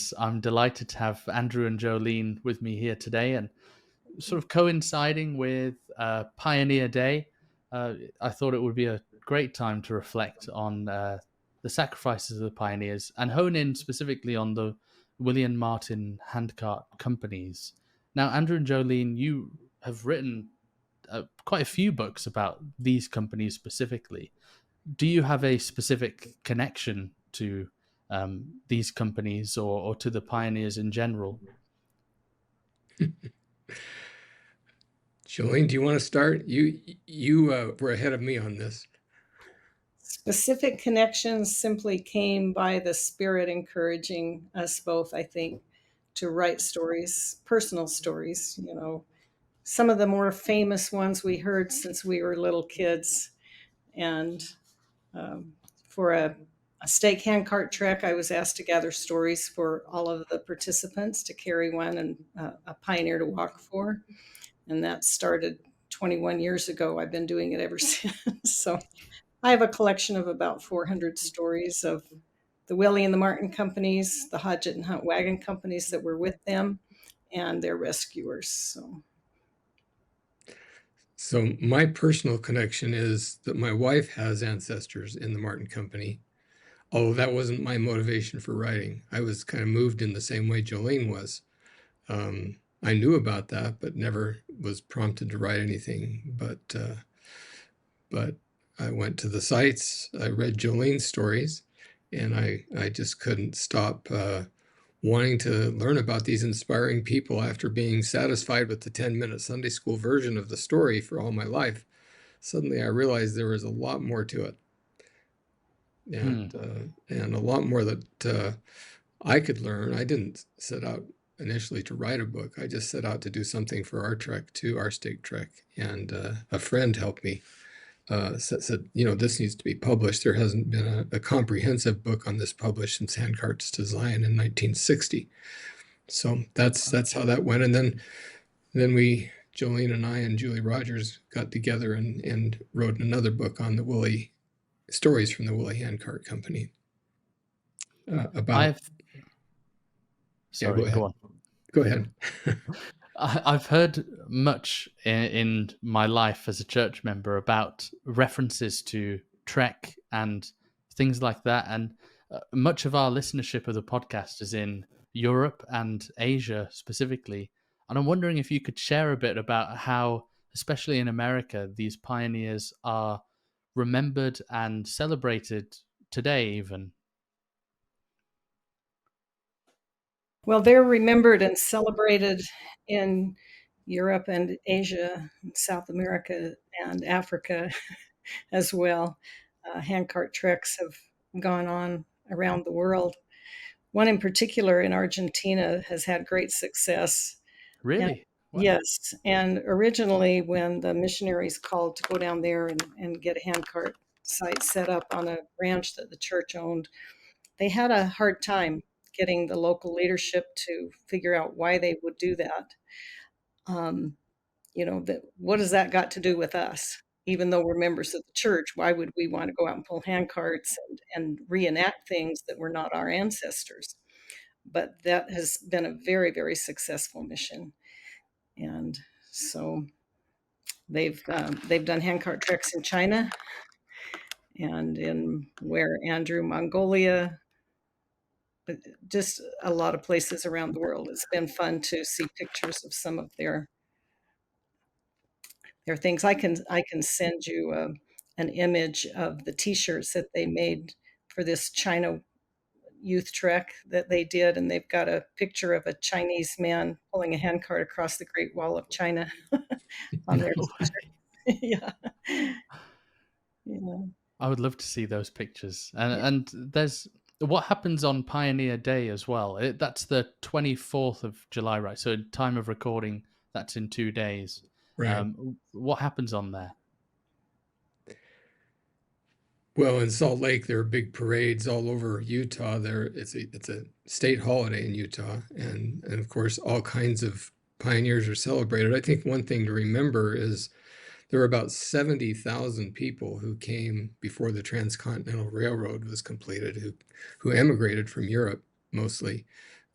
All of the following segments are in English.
is I'm delighted to have Andrew and Jolene with me here today, and sort of coinciding with Pioneer Day, I thought it would be a great time to reflect on the sacrifices of the pioneers and hone in specifically on the William Martin Handcart Companies. Now, Andrew and Jolene, you have written quite a few books about these companies specifically. Do you have a specific connection to these companies or to the pioneers in general? Jolene, do you want to start? You were ahead of me on this. Specific connections simply came by the Spirit encouraging us both, I think, to write stories, personal stories. Some of the more famous ones we heard since we were little kids. And for a stake handcart trek, I was asked to gather stories for all of the participants to carry one and a pioneer to walk for. And that started 21 years ago. I've been doing it ever since. So I have a collection of about 400 stories of the Willy and the Martin companies, the Hodgett and Hunt wagon companies that were with them, and their rescuers. So my personal connection is that my wife has ancestors in the Martin Company. Although that wasn't my motivation for writing. I was kind of moved in the same way Jolene was. I knew about that, but never was prompted to write anything. But I went to the sites, I read Jolene's stories, and I just couldn't stop wanting to learn about these inspiring people after being satisfied with the 10-minute Sunday school version of the story for all my life. Suddenly I realized there was a lot more to it. And a lot more that I could learn. I didn't set out initially to write a book. I just set out to do something for our trek, too, our stake trek. And a friend helped me. Said, this needs to be published. There hasn't been a comprehensive book on this published since Handcart's design in 1960. So that's how that went. And then we, Jolene and I and Julie Rogers, got together and wrote another book on the Willie stories from the Willie Handcart Company. Sorry, go on. Go ahead. I've heard much in my life as a church member about references to Trek and things like that. And much of our listenership of the podcast is in Europe and Asia specifically. And I'm wondering if you could share a bit about how, especially in America, these pioneers are remembered and celebrated today, even. Well, they're remembered and celebrated in Europe and Asia, South America, and Africa as well. Handcart treks have gone on around the world. One in particular in Argentina has had great success. And Really? Wow. yes, and originally when the missionaries called to go down there and get a handcart site set up on a ranch that the church owned, they had a hard time getting the local leadership to figure out why they would do that. Um, what has that got to do with us? Even though we're members of the church, why would we want to go out and pull handcarts and reenact things that were not our ancestors? But that has been a very, very successful mission. And so they've done handcart treks in China and in Andrew, Mongolia, just a lot of places around the world. It's been fun to see pictures of some of their things. I can send you an image of the T-shirts that they made for this China youth trek that they did, and they've got a picture of a Chinese man pulling a handcart across the Great Wall of China on their T-shirt. Yeah. Yeah. I would love to see those pictures. And there's what happens on Pioneer Day as well. That's the 24th of July, right? So time of recording, that's in 2 days. Right. What happens on there? Well, in Salt Lake, there are big parades all over Utah. It's a state holiday in Utah, and of course, all kinds of pioneers are celebrated. I think one thing to remember is there were about 70,000 people who came before the Transcontinental Railroad was completed, who emigrated from Europe mostly.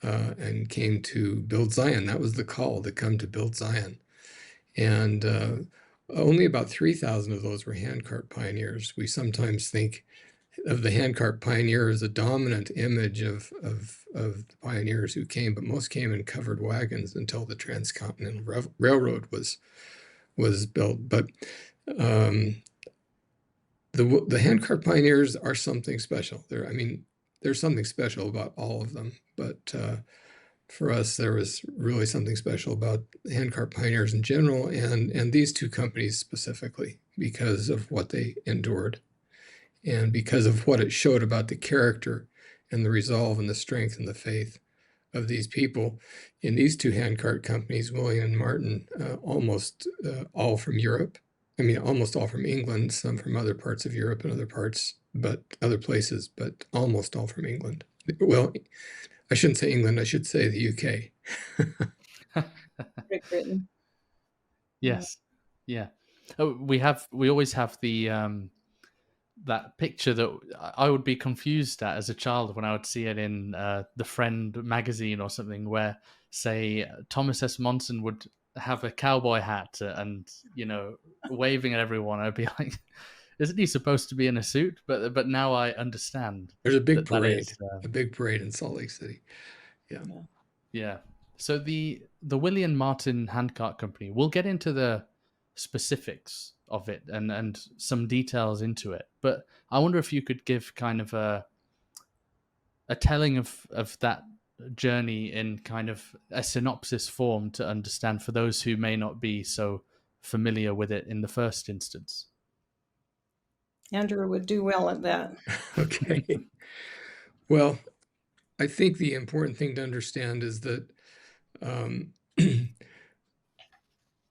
and came to build Zion. That was the call, to come to build Zion. And only about 3,000 of those were handcart pioneers. We sometimes think of the handcart pioneer as a dominant image of the pioneers who came, but most came in covered wagons until the Transcontinental Railroad was built. But the handcart pioneers are something special. There's something special about all of them, but for us, there was really something special about the handcart pioneers in general, and these two companies specifically, because of what they endured and because of what it showed about the character and the resolve and the strength and the faith of these people. In these two handcart companies, Willie and Martin, almost all from Europe. Almost all from England, some from other parts of Europe and other places, but almost all from England. Well, I shouldn't say England, I should say the UK. Great Britain. Yes. Yeah. Oh, we always have the that picture that I would be confused at as a child when I would see it in the Friend magazine or something, where, say, Thomas S. Monson would have a cowboy hat and, waving at everyone. I'd be like, isn't he supposed to be in a suit? But now I understand. There's a big parade, is, a big parade in Salt Lake City. Yeah. So the Willie Martin Handcart Company, we'll get into the specifics of it and some details into it, but I wonder if you could give kind of a telling of that journey in kind of a synopsis form to understand for those who may not be so familiar with it in the first instance. Andrew would do well at that. Okay. Well, I think the important thing to understand is that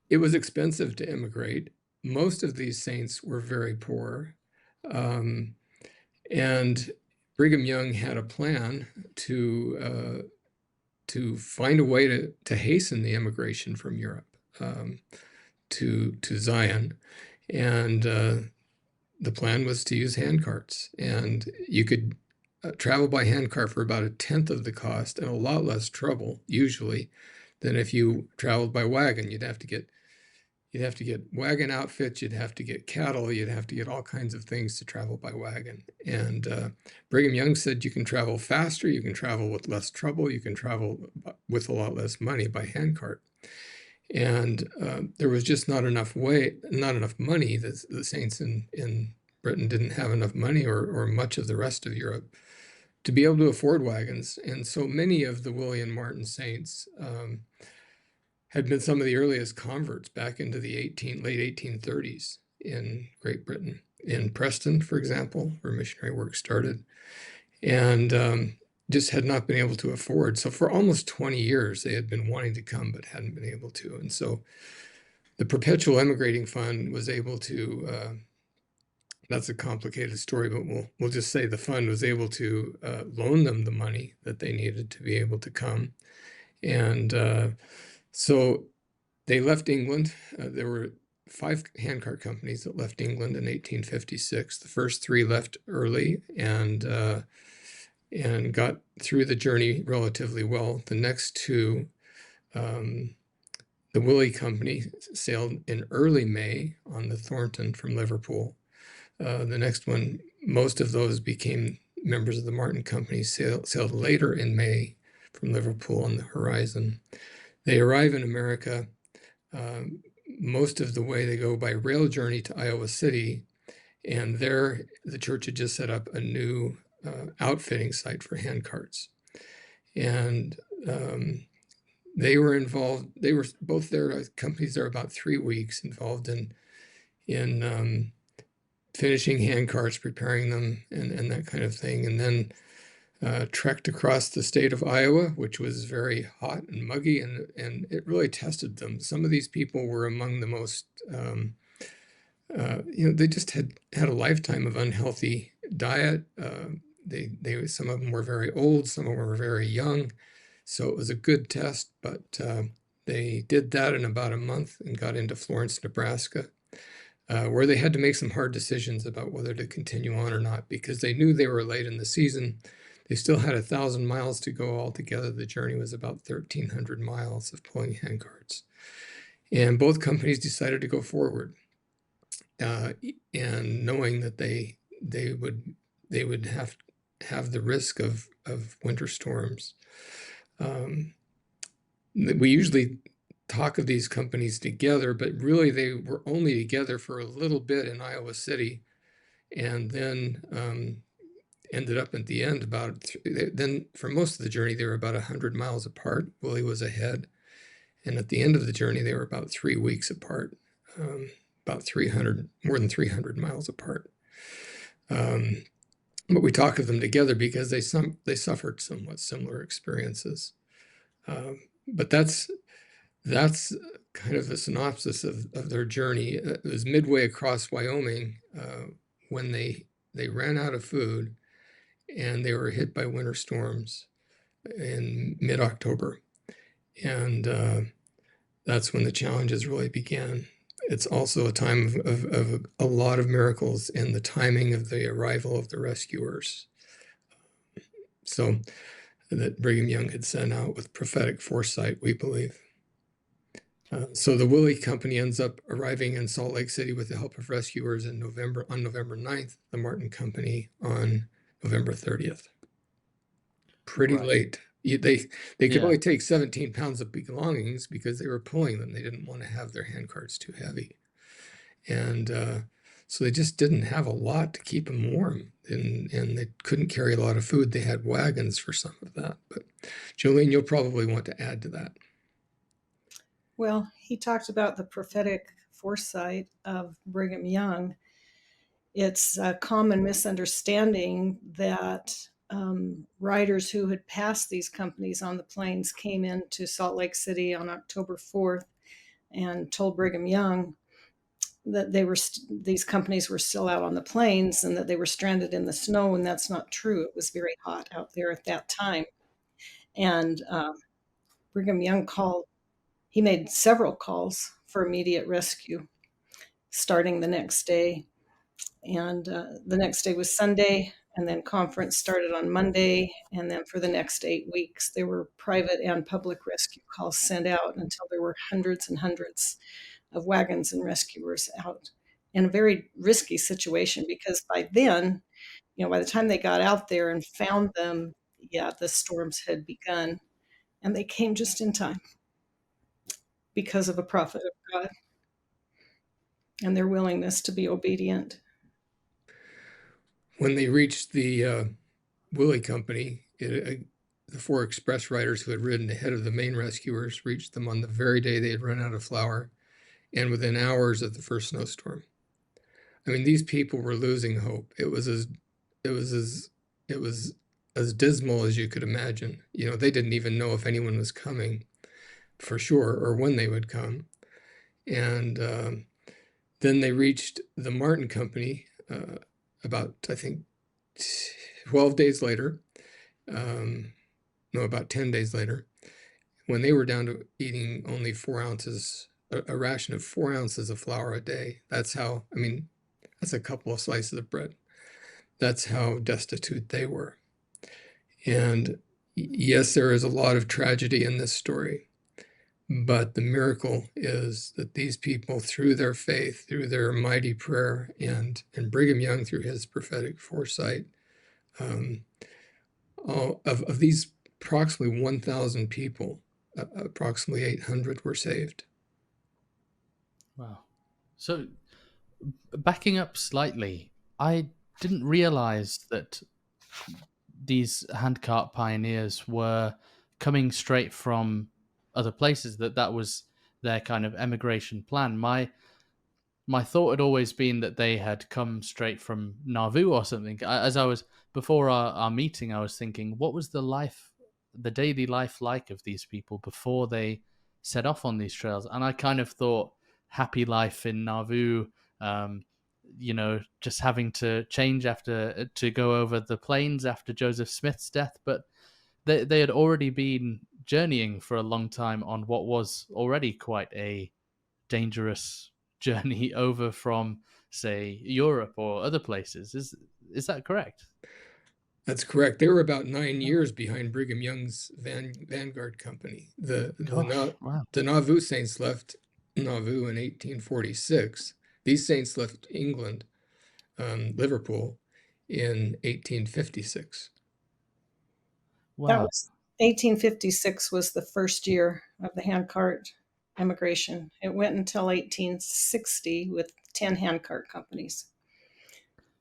it was expensive to immigrate. Most of these saints were very poor. And Brigham Young had a plan to find a way to hasten the immigration from Europe to Zion. And the plan was to use handcarts. And you could travel by handcart for about 1/10 of the cost and a lot less trouble, usually, than if you traveled by wagon. You'd have to get wagon outfits, you'd have to get cattle, you'd have to get all kinds of things to travel by wagon. And Brigham Young said you can travel faster, you can travel with less trouble, you can travel with a lot less money by handcart. And there was just not enough money. The saints in Britain didn't have enough money, or much of the rest of Europe, to be able to afford wagons. And so many of the Willie and Martin saints had been some of the earliest converts back into the late 1830s in Great Britain, in Preston, for example, where missionary work started, and just had not been able to afford. So for almost 20 years, they had been wanting to come, but hadn't been able to. And so the Perpetual Emigrating Fund was able to, that's a complicated story, but we'll just say the fund was able to loan them the money that they needed to be able to come. And so they left England. There were 5 handcart companies that left England in 1856. The first 3 left early and got through the journey relatively well. The next 2, the Willy Company, sailed in early May on the Thornton from Liverpool. The next one, most of those became members of the Martin Company, sailed later in May from Liverpool on the Horizon. They arrive in America. Most of the way they go by rail journey to Iowa City, and there the church had just set up a new outfitting site for handcarts. And they were involved, they were both their companies there about 3 weeks, involved in finishing handcarts, preparing them, and that kind of thing. And then trekked across the state of Iowa, which was very hot and muggy, and it really tested them. Some of these people were among the most, they just had a lifetime of unhealthy diet. Some of them were very old, some of them were very young. So it was a good test, but they did that in about a month and got into Florence, Nebraska, where they had to make some hard decisions about whether to continue on or not, because they knew they were late in the season. They still had 1,000 miles to go altogether. The journey was about 1,300 miles of pulling handcarts. And both companies decided to go forward, and knowing that they would have the risk of winter storms. We usually talk of these companies together, but really they were only together for a little bit in Iowa City, and then ended up at the end then for most of the journey they were about 100 miles apart. Willie was ahead, and at the end of the journey they were about 3 weeks apart, about more than 300 miles apart. But we talk of them together because they suffered somewhat similar experiences. But that's kind of a synopsis of their journey. It was midway across Wyoming when they ran out of food, and they were hit by winter storms in mid-October. And that's when the challenges really began. It's also a time of a lot of miracles in the timing of the arrival of the rescuers. So that Brigham Young had sent out with prophetic foresight, we believe. So the Willy Company ends up arriving in Salt Lake City with the help of rescuers on November 9th, the Martin Company on November 30th. Pretty late. They could only take 17 pounds of belongings because they were pulling them. They didn't want to have their handcarts too heavy. And so they just didn't have a lot to keep them warm. And they couldn't carry a lot of food. They had wagons for some of that. But Jolene, you'll probably want to add to that. Well, he talked about the prophetic foresight of Brigham Young. It's a common misunderstanding that riders who had passed these companies on the plains came into Salt Lake City on October 4th and told Brigham Young that these companies were still out on the plains and that they were stranded in the snow, and that's not true. It was very hot out there at that time. And Brigham Young he made several calls for immediate rescue starting the next day. And the next day was Sunday, and then conference started on Monday. And then for the next 8 weeks, there were private and public rescue calls sent out until there were hundreds and hundreds of wagons and rescuers out in a very risky situation, because by then, by the time they got out there and found them, the storms had begun, and they came just in time because of a prophet of God and their willingness to be obedient. When they reached the Willy Company, the 4 express riders who had ridden ahead of the main rescuers reached them on the very day they had run out of flour, and within hours of the first snowstorm. I mean, these people were losing hope. It was as dismal as you could imagine. They didn't even know if anyone was coming for sure or when they would come. And then they reached the Martin Company about, I think, 12 days later. About 10 days later, when they were down to eating only 4 ounces, a ration of 4 ounces of flour a day. That's a couple of slices of bread. That's how destitute they were. And yes, there is a lot of tragedy in this story, but the miracle is that these people, through their faith, through their mighty prayer, and Brigham Young through his prophetic foresight, of these approximately 1,000 people, approximately 800 were saved. Wow. So backing up slightly, I didn't realize that these handcart pioneers were coming straight from other places, that was their kind of emigration plan. My thought had always been that they had come straight from Nauvoo or something. As I was before our meeting, I was thinking, what was the daily life like of these people before they set off on these trails? And I kind of thought happy life in Nauvoo, just having to change to go over the plains after Joseph Smith's death. But they had already been journeying for a long time on what was already quite a dangerous journey over from, say, Europe or other places. Is that correct? That's correct. They were about 9 years behind Brigham Young's Vanguard Company. Gosh, wow. The Nauvoo Saints left Nauvoo in 1846. These saints left England, Liverpool, in 1856. That Wow. was 1856 was the first year of the handcart immigration. It went until 1860 with 10 handcart companies.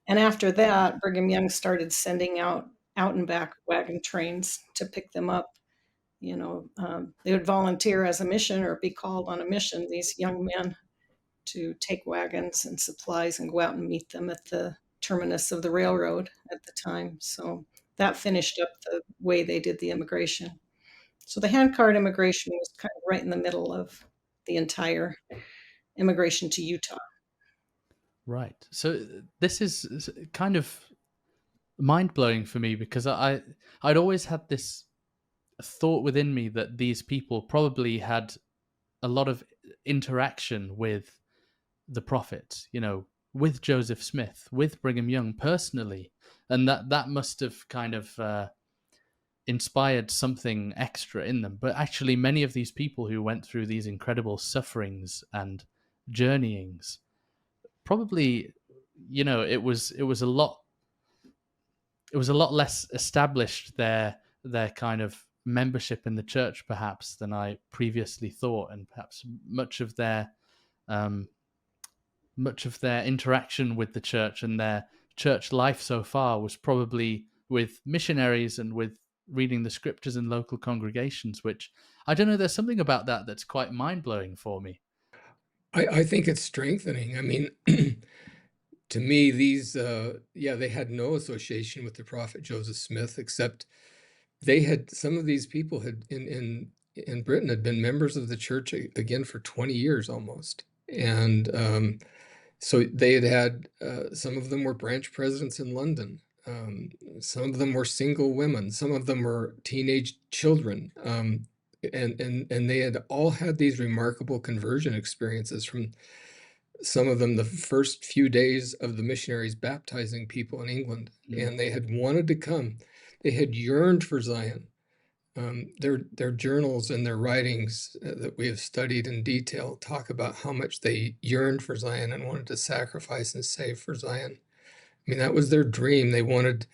And after that, Brigham Young started sending out and back wagon trains to pick them up. They would volunteer as a mission or be called on a mission, these young men, to take wagons and supplies and go out and meet them at the terminus of the railroad at the time. So that finished up the way they did the immigration. So the handcart immigration was kind of right in the middle of the entire immigration to Utah. Right. So this is kind of mind blowing for me because I'd always had this thought within me that these people probably had a lot of interaction with the prophet, with Joseph Smith, with Brigham Young personally, and that must have kind of inspired something extra in them. But actually, many of these people who went through these incredible sufferings and journeyings probably, it was a lot less established, their kind of membership in the church perhaps than I previously thought, and perhaps um, much of their interaction with the church and their church life so far was probably with missionaries and with reading the scriptures in local congregations, which I don't know, there's something about that that's quite mind-blowing for me. I think it's strengthening. I mean, to me, they had no association with the prophet Joseph Smith, except some of these people had in Britain had been members of the church again for 20 years almost. And so they had some of them were branch presidents in London. Some of them were single women. Some of them were teenage children. And they had all had these remarkable conversion experiences, from some of them the first few days of the missionaries baptizing people in England. And they had wanted to come. They had yearned for Zion. Their journals and their writings that we have studied in detail talk about how much they yearned for Zion and wanted to sacrifice and save for Zion. I mean, that was their dream. They wanted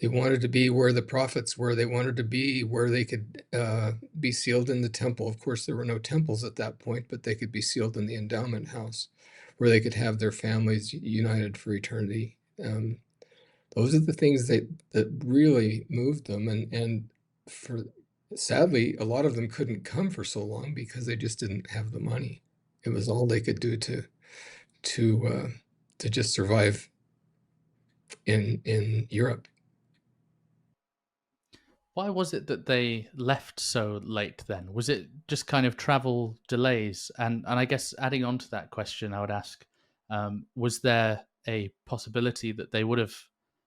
to be where the prophets were. They wanted to be where they could be sealed in the temple. Of course, there were no temples at that point, but they could be sealed in the endowment house, where they could have their families united for eternity. Those are the things that really moved them, and sadly, a lot of them couldn't come for so long because they just didn't have the money. It was all they could do to just survive in Europe. Why was it that they left so late then? Was it just kind of travel delays? And I guess adding on to that question, I would ask, was there a possibility that they would have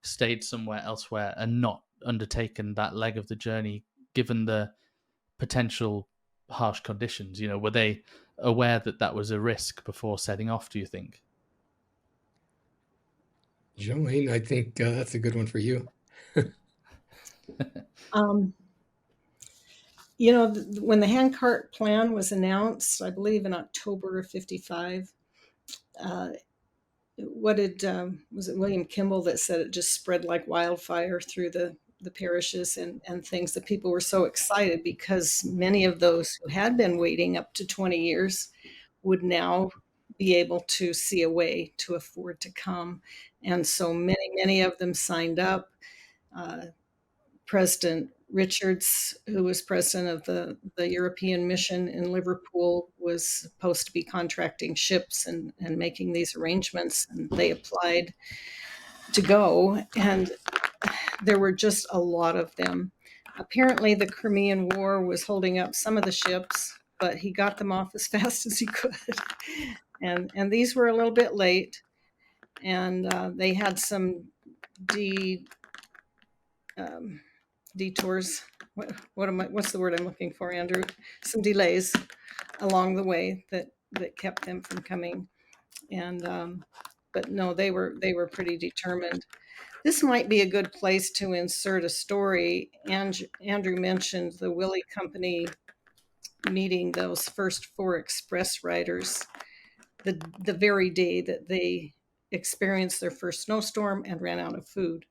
stayed somewhere elsewhere and not undertaken that leg of the journey, given the potential harsh conditions? Were they aware that that was a risk before setting off, do you think? Jolene, I think that's a good one for you. Um, when the handcart plan was announced, I believe in October of 55, was it William Kimball that said it just spread like wildfire through the parishes and things, that people were so excited because many of those who had been waiting up to 20 years would now be able to see a way to afford to come. And so many of them signed up. President Richards, who was president of the European mission in Liverpool, was supposed to be contracting ships and making these arrangements, and they applied to go, and there were just a lot of them. Apparently, the Crimean War was holding up some of the ships, but he got them off as fast as he could. And these were a little bit late, and they had some detours. What's the word I'm looking for, Andrew? Some delays along the way that kept them from coming. And but no, they were pretty determined. This might be a good place to insert a story. Andrew mentioned the Willy Company meeting those first 4 express riders the very day that they experienced their first snowstorm and ran out of food.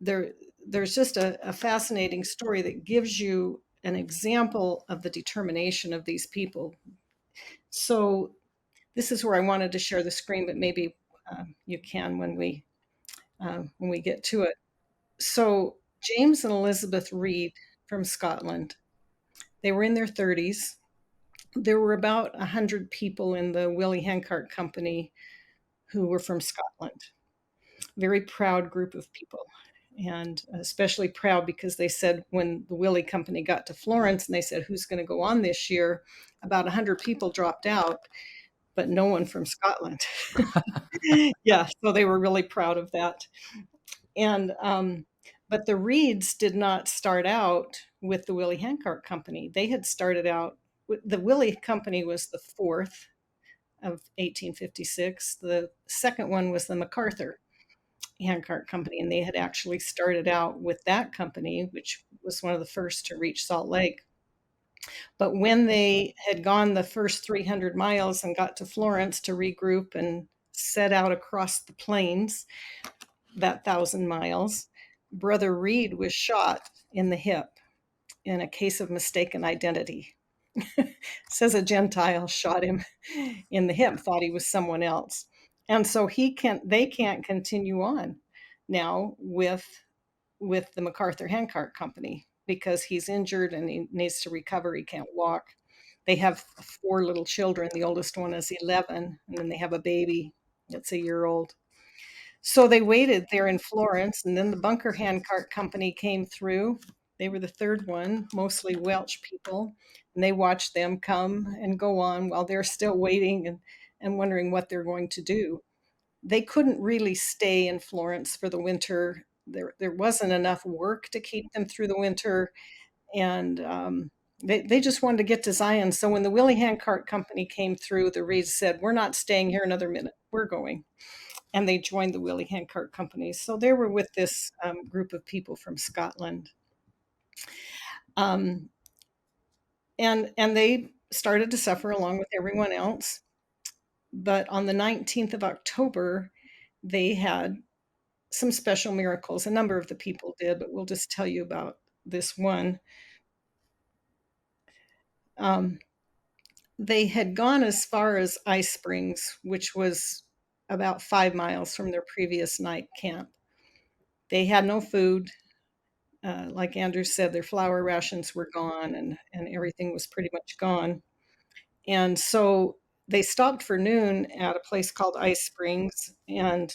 There's just a fascinating story that gives you an example of the determination of these people. So this is where I wanted to share the screen, but maybe you can when we get to it. So James and Elizabeth Reed from Scotland, they were in their 30s. There were about 100 people in the Willie Handcart Company who were from Scotland. Very proud group of people, and especially proud because they said when the Willie Company got to Florence and they said, who's going to go on this year? About 100 people dropped out, but no one from Scotland. Yeah, so they were really proud of that. And but the Reeds did not start out with the Willie Handcart Company. They had started out the Willie Company was the 4th of 1856. The second one was the MacArthur Handcart Company, and they had actually started out with that company, which was one of the first to reach Salt Lake. But when they had gone the first 300 miles and got to Florence to regroup and set out across the plains, that 1,000 miles, Brother Reed was shot in the hip in a case of mistaken identity. Says a Gentile shot him in the hip, thought he was someone else. And so they can't continue on now with the MacArthur Handcart Company because he's injured and he needs to recover. He can't walk. They have 4 little children. The oldest one is 11, and then they have a baby that's a year old. So they waited there in Florence, and then the Bunker Handcart Company came through. They were the 3rd one, mostly Welsh people, and they watched them come and go on while they're still waiting and wondering what they're going to do. They couldn't really stay in Florence for the winter. There wasn't enough work to keep them through the winter, and they just wanted to get to Zion. So when the Willie Handcart Company came through, the Reeds said, "We're not staying here another minute. We're going." And they joined the Willie Handcart Company. So they were with this group of people from Scotland. And they started to suffer along with everyone else. But on the 19th of October, they had some special miracles. A number of the people did, but we'll just tell you about this one. They had gone as far as Ice Springs, which was about 5 miles from their previous night camp. They had no food. Like Andrew said, their flour rations were gone and everything was pretty much gone. And so they stopped for noon at a place called Ice Springs, and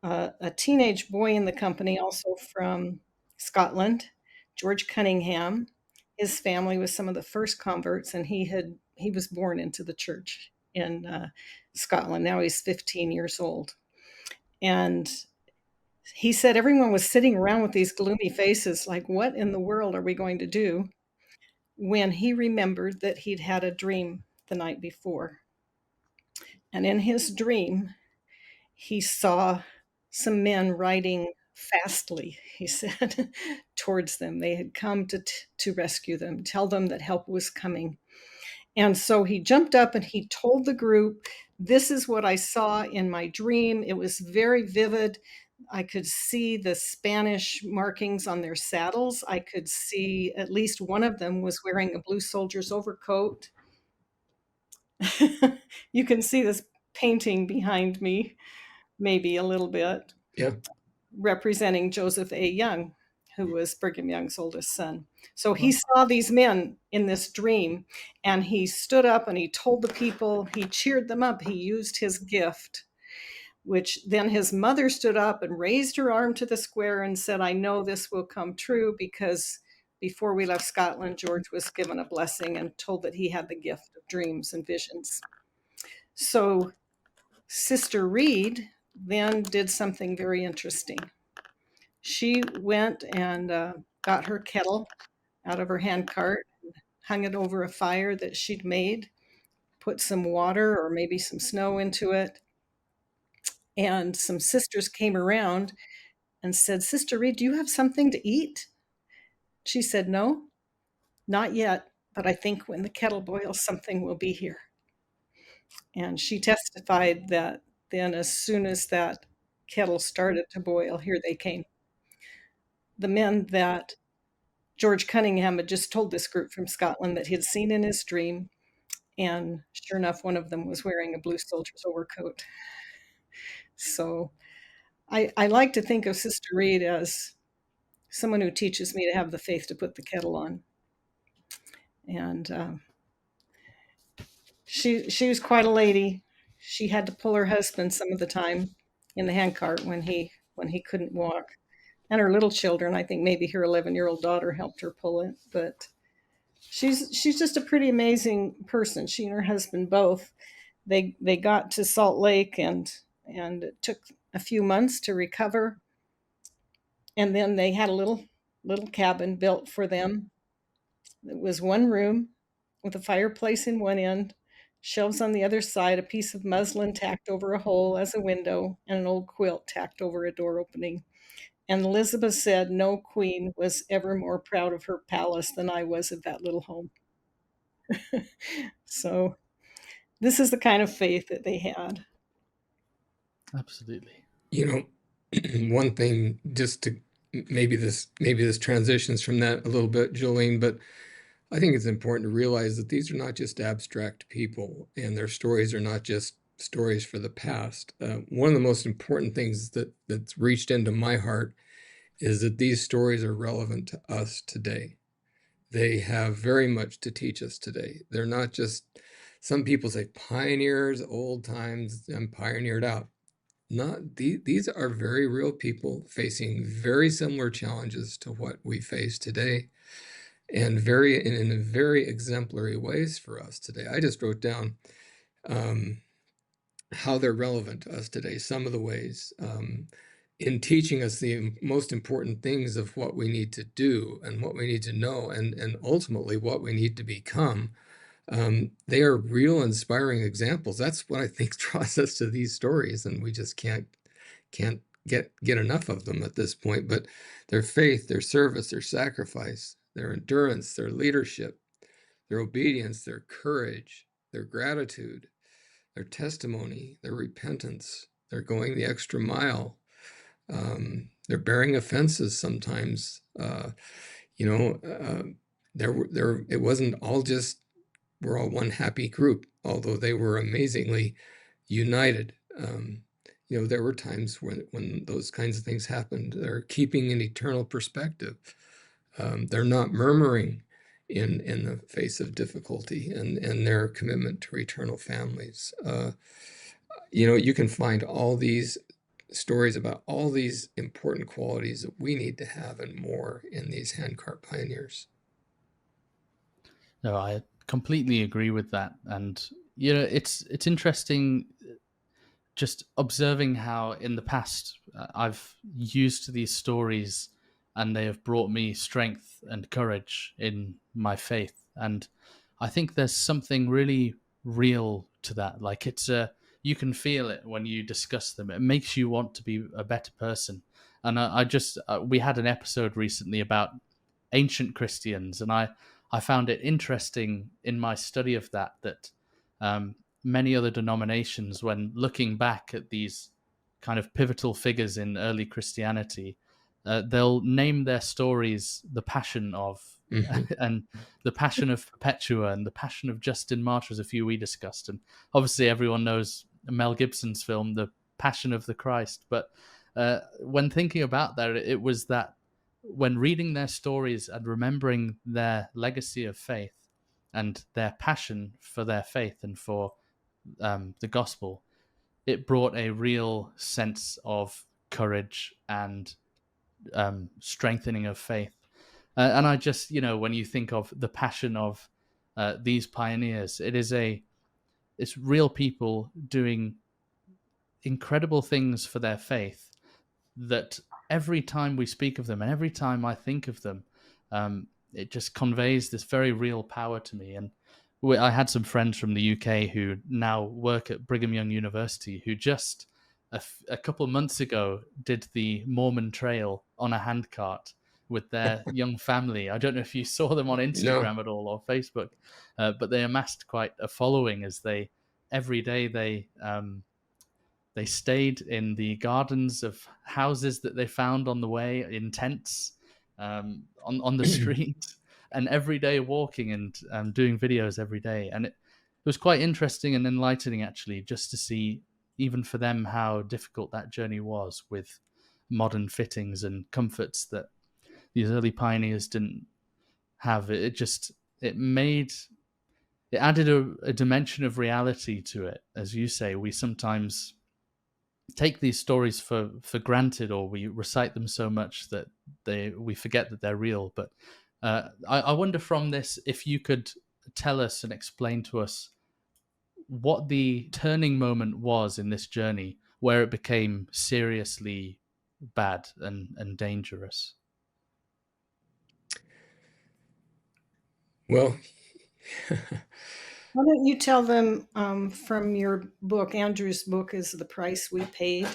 a teenage boy in the company, also from Scotland, George Cunningham, his family was some of the first converts, and he was born into the church in Scotland. Now he's 15 years old. And he said everyone was sitting around with these gloomy faces, like, what in the world are we going to do? When he remembered that he'd had a dream the night before. And in his dream, he saw some men riding fastly, he said, towards them. They had come to rescue them, tell them that help was coming. And so he jumped up and he told the group, "This is what I saw in my dream. It was very vivid. I could see the Spanish markings on their saddles. I could see at least one of them was wearing a blue soldier's overcoat." You can see this painting behind me, maybe a little bit. Yeah. Representing Joseph A. Young, who was Brigham Young's oldest son. So he saw these men in this dream, and he stood up and he told the people, he cheered them up, he used his gift, which then his mother stood up and raised her arm to the square and said, "I know this will come true," because before we left Scotland, George was given a blessing and told that he had the gift of dreams and visions. So Sister Reed then did something very interesting. She went and got her kettle out of her handcart, hung it over a fire that she'd made, put some water or maybe some snow into it, And some sisters came around and said, "Sister Reed, do you have something to eat?" She said, "No, not yet, but I think when the kettle boils, something will be here." And she testified that then, as soon as that kettle started to boil, here they came. The men that George Cunningham had just told this group from Scotland that he had seen in his dream. And sure enough, one of them was wearing a blue soldier's overcoat. So I like to think of Sister Reed as someone who teaches me to have the faith to put the kettle on. And she was quite a lady. She had to pull her husband some of the time in the handcart when he couldn't walk. And her little children, I think maybe her 11-year-old daughter helped her pull it. But she's just a pretty amazing person. She and her husband both. They got to Salt Lake and it took a few months to recover. And then they had a little cabin built for them. It was one room with a fireplace in one end, shelves on the other side, a piece of muslin tacked over a hole as a window, and an old quilt tacked over a door opening. And Elizabeth said no queen was ever more proud of her palace than I was of that little home. So this is the kind of faith that they had. Absolutely. You know, one thing, just to maybe this transitions from that a little bit, Jolene, but I think it's important to realize that these are not just abstract people, and their stories are not just stories for the past. One of the most important things that's reached into my heart is that these stories are relevant to us today. They have very much to teach us today. They're not just, some people say pioneers, old times, and pioneered out. Not these are very real people facing very similar challenges to what we face today, and in very exemplary ways for us today. I just wrote down how they're relevant to us today. Some of the ways in teaching us the most important things of what we need to do and what we need to know, and ultimately what we need to become. They are real inspiring examples. That's what I think draws us to these stories, and we just can't get enough of them at this point. But their faith, their service, their sacrifice, their endurance, their leadership, their obedience, their courage, their gratitude, their testimony, their repentance, they're going the extra mile. They're bearing offenses sometimes. It wasn't all just we're all one happy group, although they were amazingly united. There were times when those kinds of things happened. They're keeping an eternal perspective. They're not murmuring in the face of difficulty, and their commitment to eternal families. You can find all these stories about all these important qualities that we need to have and more in these handcart pioneers. No, I completely agree with that. And, it's interesting just observing how in the past I've used these stories and they have brought me strength and courage in my faith. And I think there's something really real to that. Like you can feel it when you discuss them. It makes you want to be a better person. And we had an episode recently about ancient Christians, and I found it interesting in my study of that many other denominations, when looking back at these kind of pivotal figures in early Christianity, they'll name their stories the Passion of, and the Passion of Perpetua, and the Passion of Justin Martyr, as a few we discussed. And obviously everyone knows Mel Gibson's film, The Passion of the Christ. But when thinking about that, it was that when reading their stories and remembering their legacy of faith and their passion for their faith and for the gospel, it brought a real sense of courage and strengthening of faith. And I just, when you think of the passion of these pioneers, it's real people doing incredible things for their faith, that every time we speak of them and every time I think of them, it just conveys this very real power to me. And I had some friends from the UK who now work at Brigham Young University who just a couple of months ago did the Mormon Trail on a handcart with their young family. I don't know if you saw them on No. Instagram at all or Facebook, but they amassed quite a following as every day they stayed in the gardens of houses that they found on the way in tents on the street, and every day walking and doing videos every day. And it was quite interesting and enlightening, actually, just to see, even for them, how difficult that journey was with modern fittings and comforts that these early pioneers didn't have. It made it added a dimension of reality to it. As you say, we sometimes take these stories for granted, or we recite them so much that we forget that they're real. But I wonder from this if you could tell us and explain to us what the turning moment was in this journey where it became seriously bad and dangerous. Well, Why don't you tell them from your book? Andrew's book is The Price We Paid,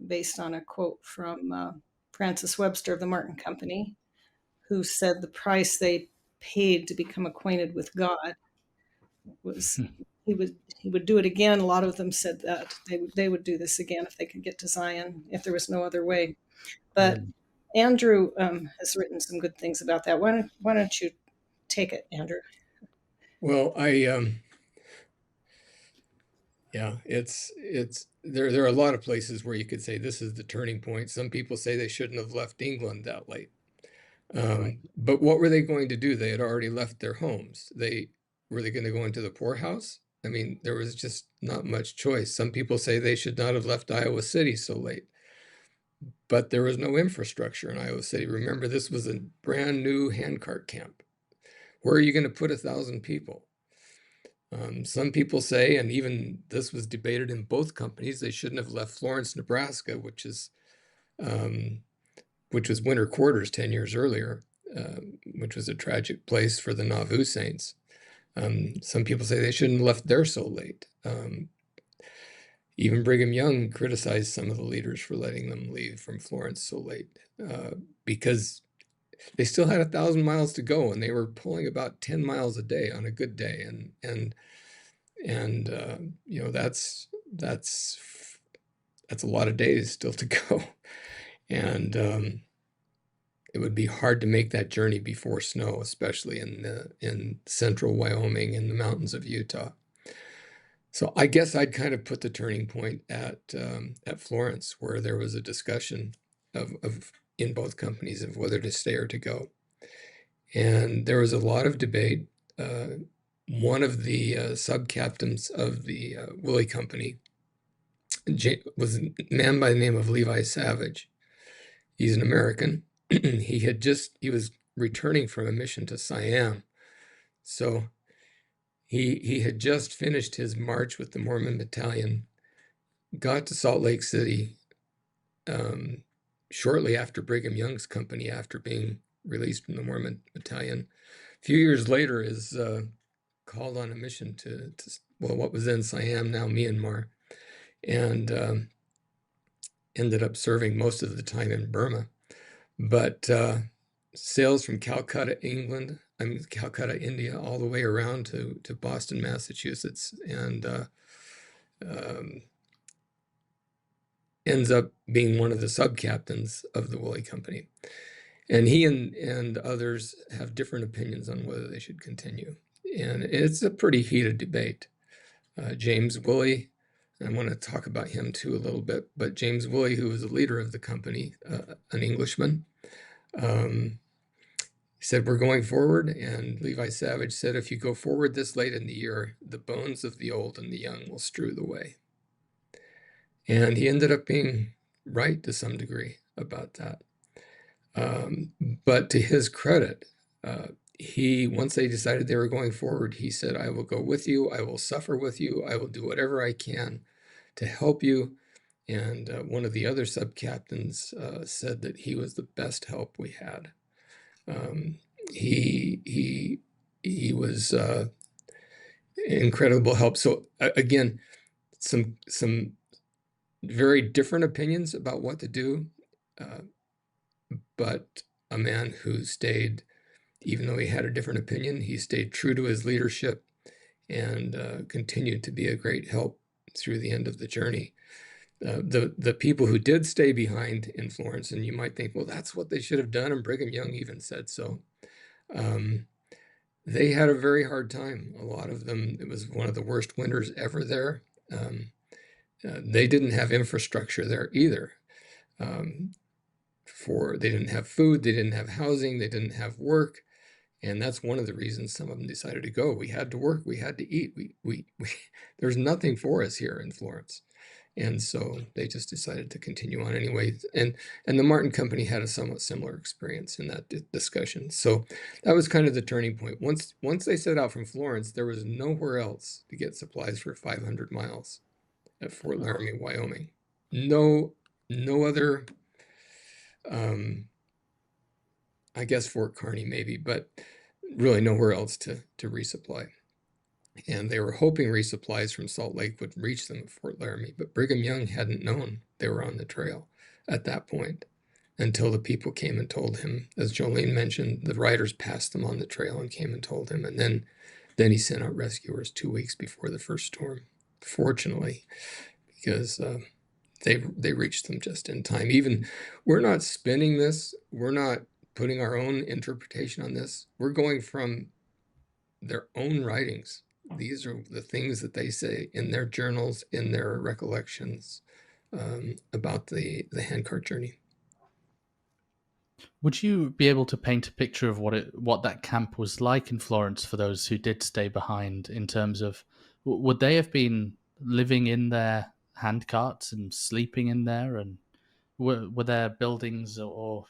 based on a quote from Francis Webster of the Martin Company, who said the price they paid to become acquainted with God was he would do it again. A lot of them said that they would do this again if they could get to Zion, if there was no other way. But Really? Andrew has written some good things about that. Why don't you take it, Andrew? well, yeah, there are a lot of places where you could say this is the turning point. Some people say they shouldn't have left England that late. Right. But what were they going to do? They had already left their homes. Were they going to go into the poorhouse? I mean, there was just not much choice. Some people say they should not have left Iowa City so late, but there was no infrastructure in Iowa City. Remember, this was a brand new handcart camp. Where are you going to put 1,000 people? Some people say, and even this was debated in both companies, they shouldn't have left Florence, Nebraska, which was winter quarters 10 years earlier, which was a tragic place for the Nauvoo Saints. Some people say they shouldn't have left there so late. Even Brigham Young criticized some of the leaders for letting them leave from Florence so late, because they still had 1,000 miles to go, and they were pulling about 10 miles a day on a good day, and that's a lot of days still to go, and it would be hard to make that journey before snow, especially in central Wyoming and the mountains of Utah. So I guess I'd kind of put the turning point at Florence, where there was a discussion of in both companies of whether to stay or to go, and there was a lot of debate. One of the sub-captains of the Willy Company was a man by the name of Levi Savage. He's an American. He was returning from a mission to Siam, so he had just finished his march with the Mormon Battalion, got to Salt Lake City shortly after Brigham Young's company, after being released from the Mormon Battalion. A few years later, is called on a mission to what was then Siam, now Myanmar, and ended up serving most of the time in Burma. But sails from Calcutta, India, all the way around to Boston, Massachusetts, and ends up being one of the sub-captains of the Willy Company. And he and others have different opinions on whether they should continue. And it's a pretty heated debate. James Willy, I want to talk about him too a little bit, but James Willy, who was the leader of the company, an Englishman, said, we're going forward. And Levi Savage said, if you go forward this late in the year, the bones of the old and the young will strew the way. And he ended up being right to some degree about that. But to his credit, once they decided they were going forward, he said, I will go with you. I will suffer with you. I will do whatever I can to help you. And one of the other sub-captains said that he was the best help we had. He was incredible help. So again, some very different opinions about what to do, but a man who stayed, even though he had a different opinion, he stayed true to his leadership and continued to be a great help through the end of the journey. The people who did stay behind in Florence, and you might think, well, that's what they should have done, and Brigham Young even said so. They had a very hard time. A lot of them, it was one of the worst winters ever there. They didn't have infrastructure there either. They didn't have food, they didn't have housing, they didn't have work. And that's one of the reasons some of them decided to go. We had to work, we had to eat. There's nothing for us here in Florence. And so they just decided to continue on anyway. And the Martin Company had a somewhat similar experience in that discussion. So that was kind of the turning point. Once they set out from Florence, there was nowhere else to get supplies for 500 miles at Fort Laramie, Wyoming. No other, I guess Fort Kearny maybe, but really nowhere else to resupply. And they were hoping resupplies from Salt Lake would reach them at Fort Laramie, but Brigham Young hadn't known they were on the trail at that point until the people came and told him. As Jolene mentioned, the riders passed them on the trail and came and told him, and then he sent out rescuers 2 weeks before the first storm, fortunately, because they reached them just in time. Even we're not spinning this, we're not putting our own interpretation on this, we're going from their own writings. These are the things that they say in their journals, in their recollections about the handcart journey. Would you be able to paint a picture of what that camp was like in Florence for those who did stay behind, in terms of, would they have been living in their handcarts and sleeping in there, and were there buildings or?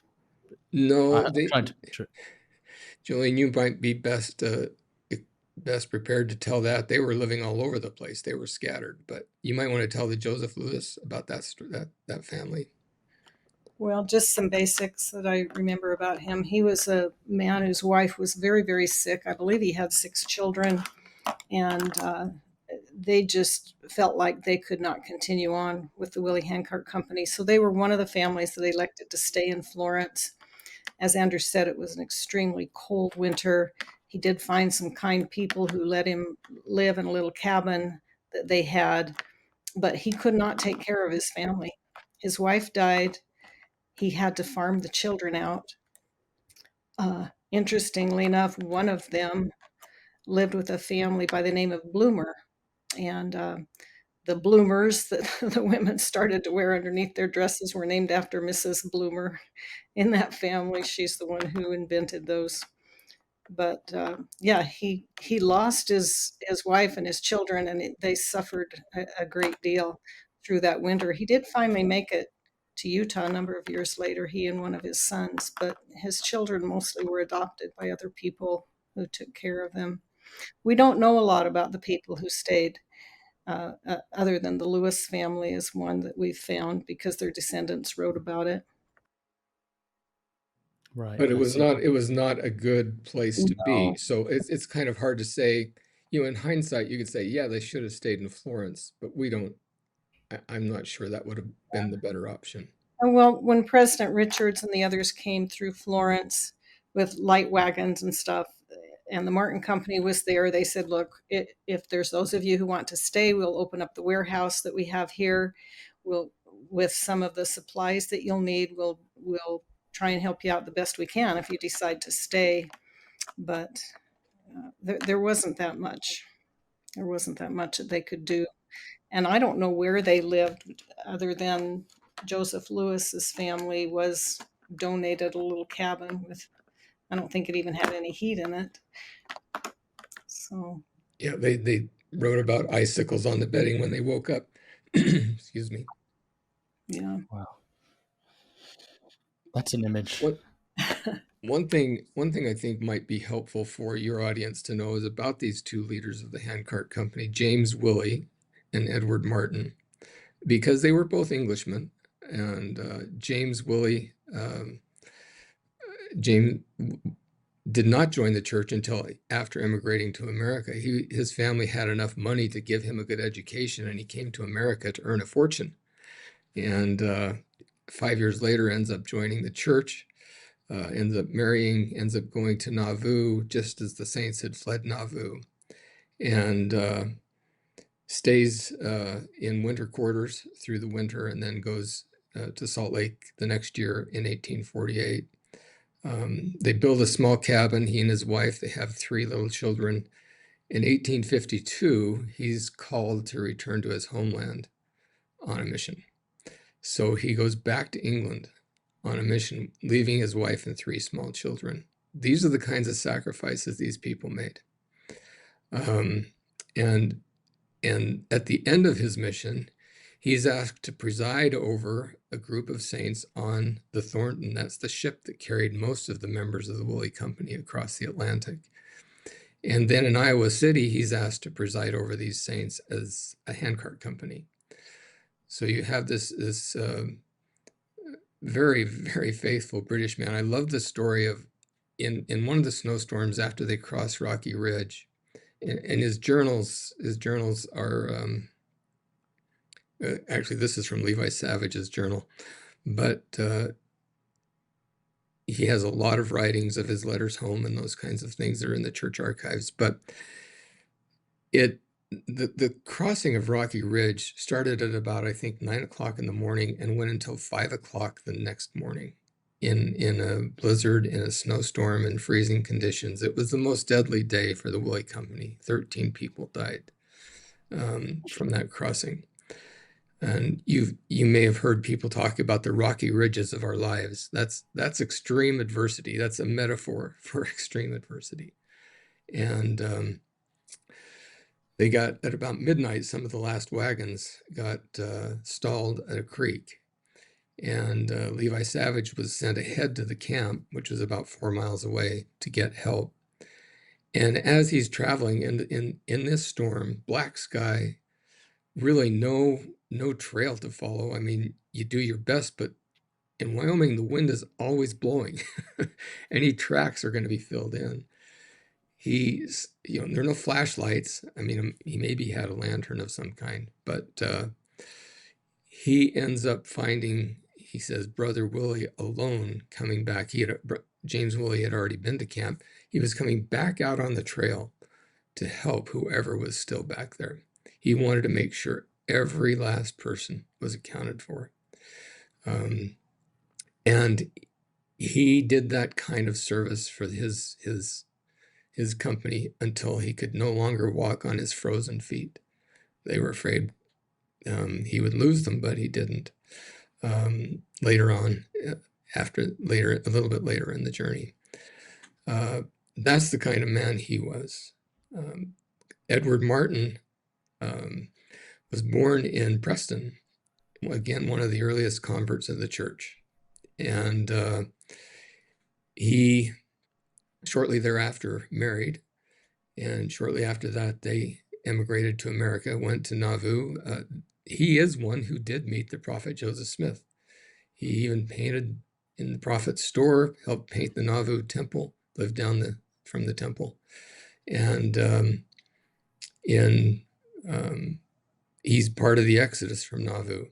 No, I'm trying to picture it. Jolene, you might be best prepared to tell that. They were living all over the place. They were scattered, but you might want to tell the Joseph Lewis about that family. Well, just some basics that I remember about him. He was a man whose wife was very, very sick. I believe he had 6 children, and they just felt like they could not continue on with the Willie Handcart Company. So they were one of the families that elected to stay in Florence. As Andrew said, it was an extremely cold winter. He did find some kind people who let him live in a little cabin that they had, but he could not take care of his family. His wife died. He had to farm the children out. Interestingly enough, one of them lived with a family by the name of Bloomer, and the bloomers that the women started to wear underneath their dresses were named after Mrs. Bloomer in that family. She's the one who invented those. But yeah, he lost his wife and his children, and they suffered a great deal through that winter. He did finally make it to Utah a number of years later, he and one of his sons, but his children mostly were adopted by other people who took care of them. We don't know a lot about the people who stayed, other than the Lewis family is one that we've found because their descendants wrote about it. Right, But it I was see. not a good place to be. No. So it's kind of hard to say. In hindsight, you could say, yeah, they should have stayed in Florence, but I'm not sure that would have been the better option. Well, when President Richards and the others came through Florence with light wagons and stuff, and the Martin Company was there, they said, look, if there's those of you who want to stay, we'll open up the warehouse that we have here. We'll, with some of the supplies that you'll need, we'll try and help you out the best we can if you decide to stay. But there wasn't that much. There wasn't that much that they could do. And I don't know where they lived other than Joseph Lewis's family was donated a little cabin with, I don't think it even had any heat in it. So Yeah, they wrote about icicles on the bedding when they woke up. Excuse me. yeah. Wow, that's an image. One thing I think might be helpful for your audience to know is about these 2 leaders of the Handcart Company, James Willy and Edward Martin, because they were both Englishmen. And James Willy, James did not join the church until after immigrating to America. His family had enough money to give him a good education, and he came to America to earn a fortune. and 5 years later ends up joining the church, ends up marrying, ends up going to Nauvoo just as the saints had fled Nauvoo, and stays in winter quarters through the winter, and then goes to Salt Lake the next year in 1848. They build a small cabin, he and his wife. They have 3 little children. In 1852, he's called to return to his homeland on a mission. So he goes back to England on a mission, leaving his wife and 3 small children. These are the kinds of sacrifices these people made. And at the end of his mission, he's asked to preside over a group of saints on the Thornton. That's the ship that carried most of the members of the Willy Company across the Atlantic. And then in Iowa City, he's asked to preside over these saints as a handcart company. So you have this very, very faithful British man. I love the story of in one of the snowstorms after they cross Rocky Ridge, and his journals are actually, this is from Levi Savage's journal, but he has a lot of writings of his letters home and those kinds of things that are in the church archives. But the crossing of Rocky Ridge started at about, I think, 9 o'clock in the morning and went until 5 o'clock the next morning in a blizzard, in a snowstorm, in freezing conditions. It was the most deadly day for the Willy Company. 13 people died from that crossing. And you may have heard people talk about the rocky ridges of our lives. That's extreme adversity. That's a metaphor for extreme adversity. And they got, at about midnight, some of the last wagons got stalled at a creek. And Levi Savage was sent ahead to the camp, which was about 4 miles away, to get help. And as he's traveling in this storm, black sky, really no trail to follow. I mean, you do your best, but in Wyoming, the wind is always blowing. Any tracks are going to be filled in. He's, there are no flashlights. I mean, he maybe had a lantern of some kind, but he ends up finding, he says, Brother Willie alone coming back. James Willie had already been to camp. He was coming back out on the trail to help whoever was still back there. He wanted to make sure every last person was accounted for. And he did that kind of service for his company until he could no longer walk on his frozen feet. They were afraid he would lose them, but he didn't. Later on, a little bit later in the journey. That's the kind of man he was. Edward Martin was born in Preston, again, one of the earliest converts of the church. And he shortly thereafter married, and shortly after that, they emigrated to America, went to Nauvoo. He is one who did meet the prophet Joseph Smith. He even painted in the prophet's store, helped paint the Nauvoo temple, lived down from the temple. And he's part of the exodus from Nauvoo.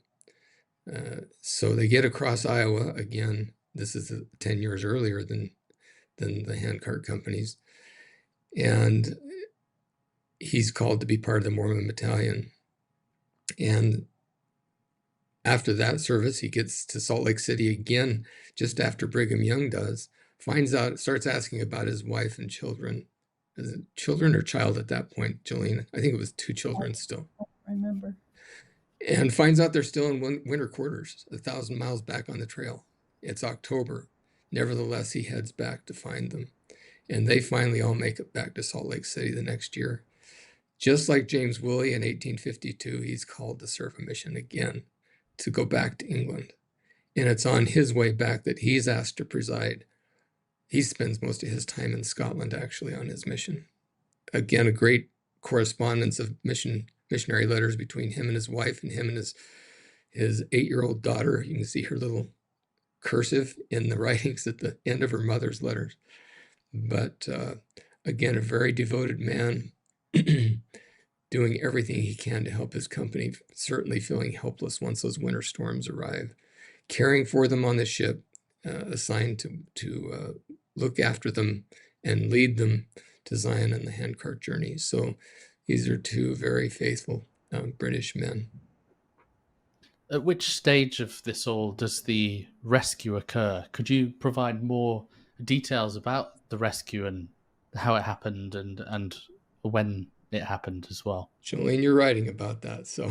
So they get across Iowa again. This is 10 years earlier than the Handcart Companies. And he's called to be part of the Mormon Battalion. And after that service, he gets to Salt Lake City again, just after Brigham Young does, finds out, starts asking about his wife and children. Is it children or child at that point, Jolene? I think it was 2 children still. I remember. And finds out they're still in winter quarters, 1,000 miles back on the trail. It's October. Nevertheless, he heads back to find them. And they finally all make it back to Salt Lake City the next year. Just like James Willie in 1852, he's called to serve a mission again, to go back to England. And it's on his way back that he's asked to preside. He spends most of his time in Scotland, actually, on his mission. Again, a great correspondence of missionary letters between him and his wife, and him and his 8-year-old daughter. You can see her little cursive in the writings at the end of her mother's letters. But again, a very devoted man. doing everything he can to help his company, certainly feeling helpless once those winter storms arrive, caring for them on the ship, assigned to look after them and lead them to Zion and the handcart journey. So these are two very faithful British men. At which stage of this all does the rescue occur? Could you provide more details about the rescue and how it happened and when it happened as well? Jolene, you're writing about that, so.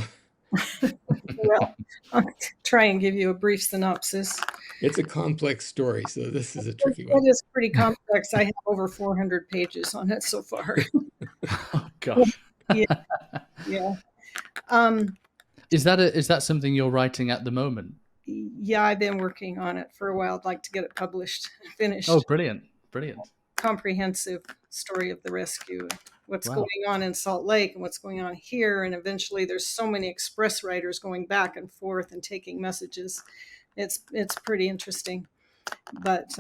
Well, I'll try and give you a brief synopsis. It's a complex story, so this is a tricky one. It is pretty complex. I have over 400 pages on it so far. Oh gosh. Yeah. Yeah. Um, Is that something you're writing at the moment? yeah, I've been working on it for a while. I'd like to get it published, finished. Oh, brilliant. Brilliant. Comprehensive story of the rescue, what's Wow. going on in Salt Lake and what's going on here. And eventually there's so many express writers going back and forth and taking messages. It's pretty interesting, but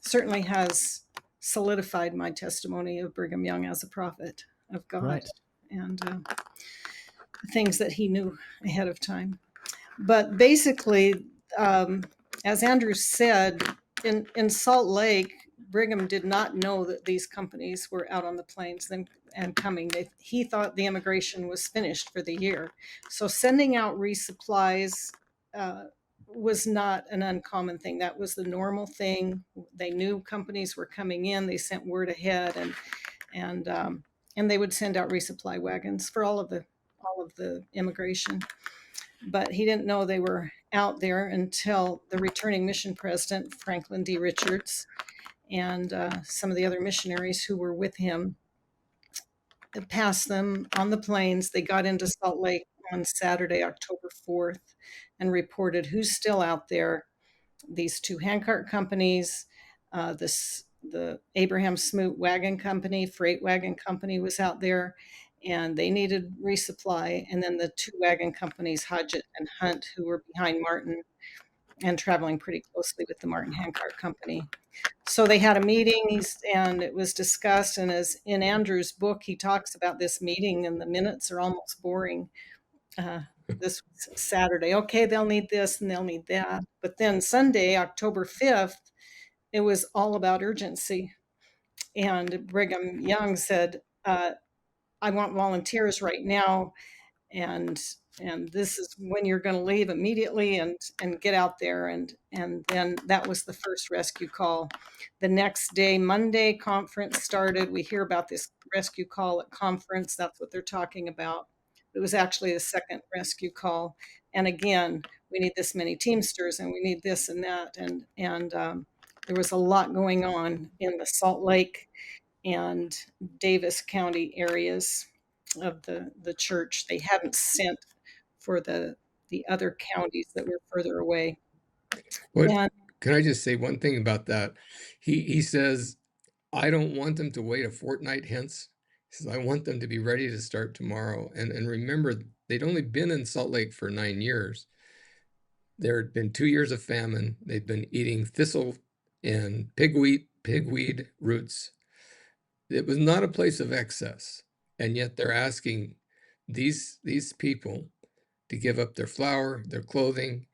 certainly has solidified my testimony of Brigham Young as a prophet of God. Right. And things that he knew ahead of time. But basically, as Andrew said, in Salt Lake, Brigham did not know that these companies were out on the plains and coming. He thought the immigration was finished for the year. So sending out resupplies was not an uncommon thing. That was the normal thing. They knew companies were coming in. They sent word ahead, and they would send out resupply wagons for all of the immigration. But he didn't know they were out there until the returning mission president, Franklin D. Richards, and some of the other missionaries who were with him passed them on the plains. They got into Salt Lake on Saturday, October 4th, and reported who's still out there. These two Handcart companies, the Abraham Smoot Wagon Company, Freight Wagon Company was out there, and they needed resupply. And then the two wagon companies, Hodgett and Hunt, who were behind Martin and traveling pretty closely with the Martin Handcart Company. So they had a meeting, and it was discussed. And as in Andrew's book, he talks about this meeting, and the minutes are almost boring. This was Saturday. Okay, they'll need this and they'll need that. But then Sunday, October 5th, it was all about urgency. And Brigham Young said, I want volunteers right now. And this is when you're going to leave immediately and get out there. And then that was the first rescue call. The next day, Monday, conference started. We hear about this rescue call at conference. That's what they're talking about. It was actually the second rescue call. And again, we need this many Teamsters and we need this and that. And there was a lot going on in the Salt Lake and Davis County areas of the church. They hadn't sent for the other counties that were further away. And Can I just say one thing about that? He says, I don't want them to wait a fortnight hence. He says, I want them to be ready to start tomorrow. And remember, they'd only been in Salt Lake for 9 years. There had been 2 years of famine. They'd been eating thistle and pigweed roots. It was not a place of excess. And yet they're asking these people to give up their flour, their clothing,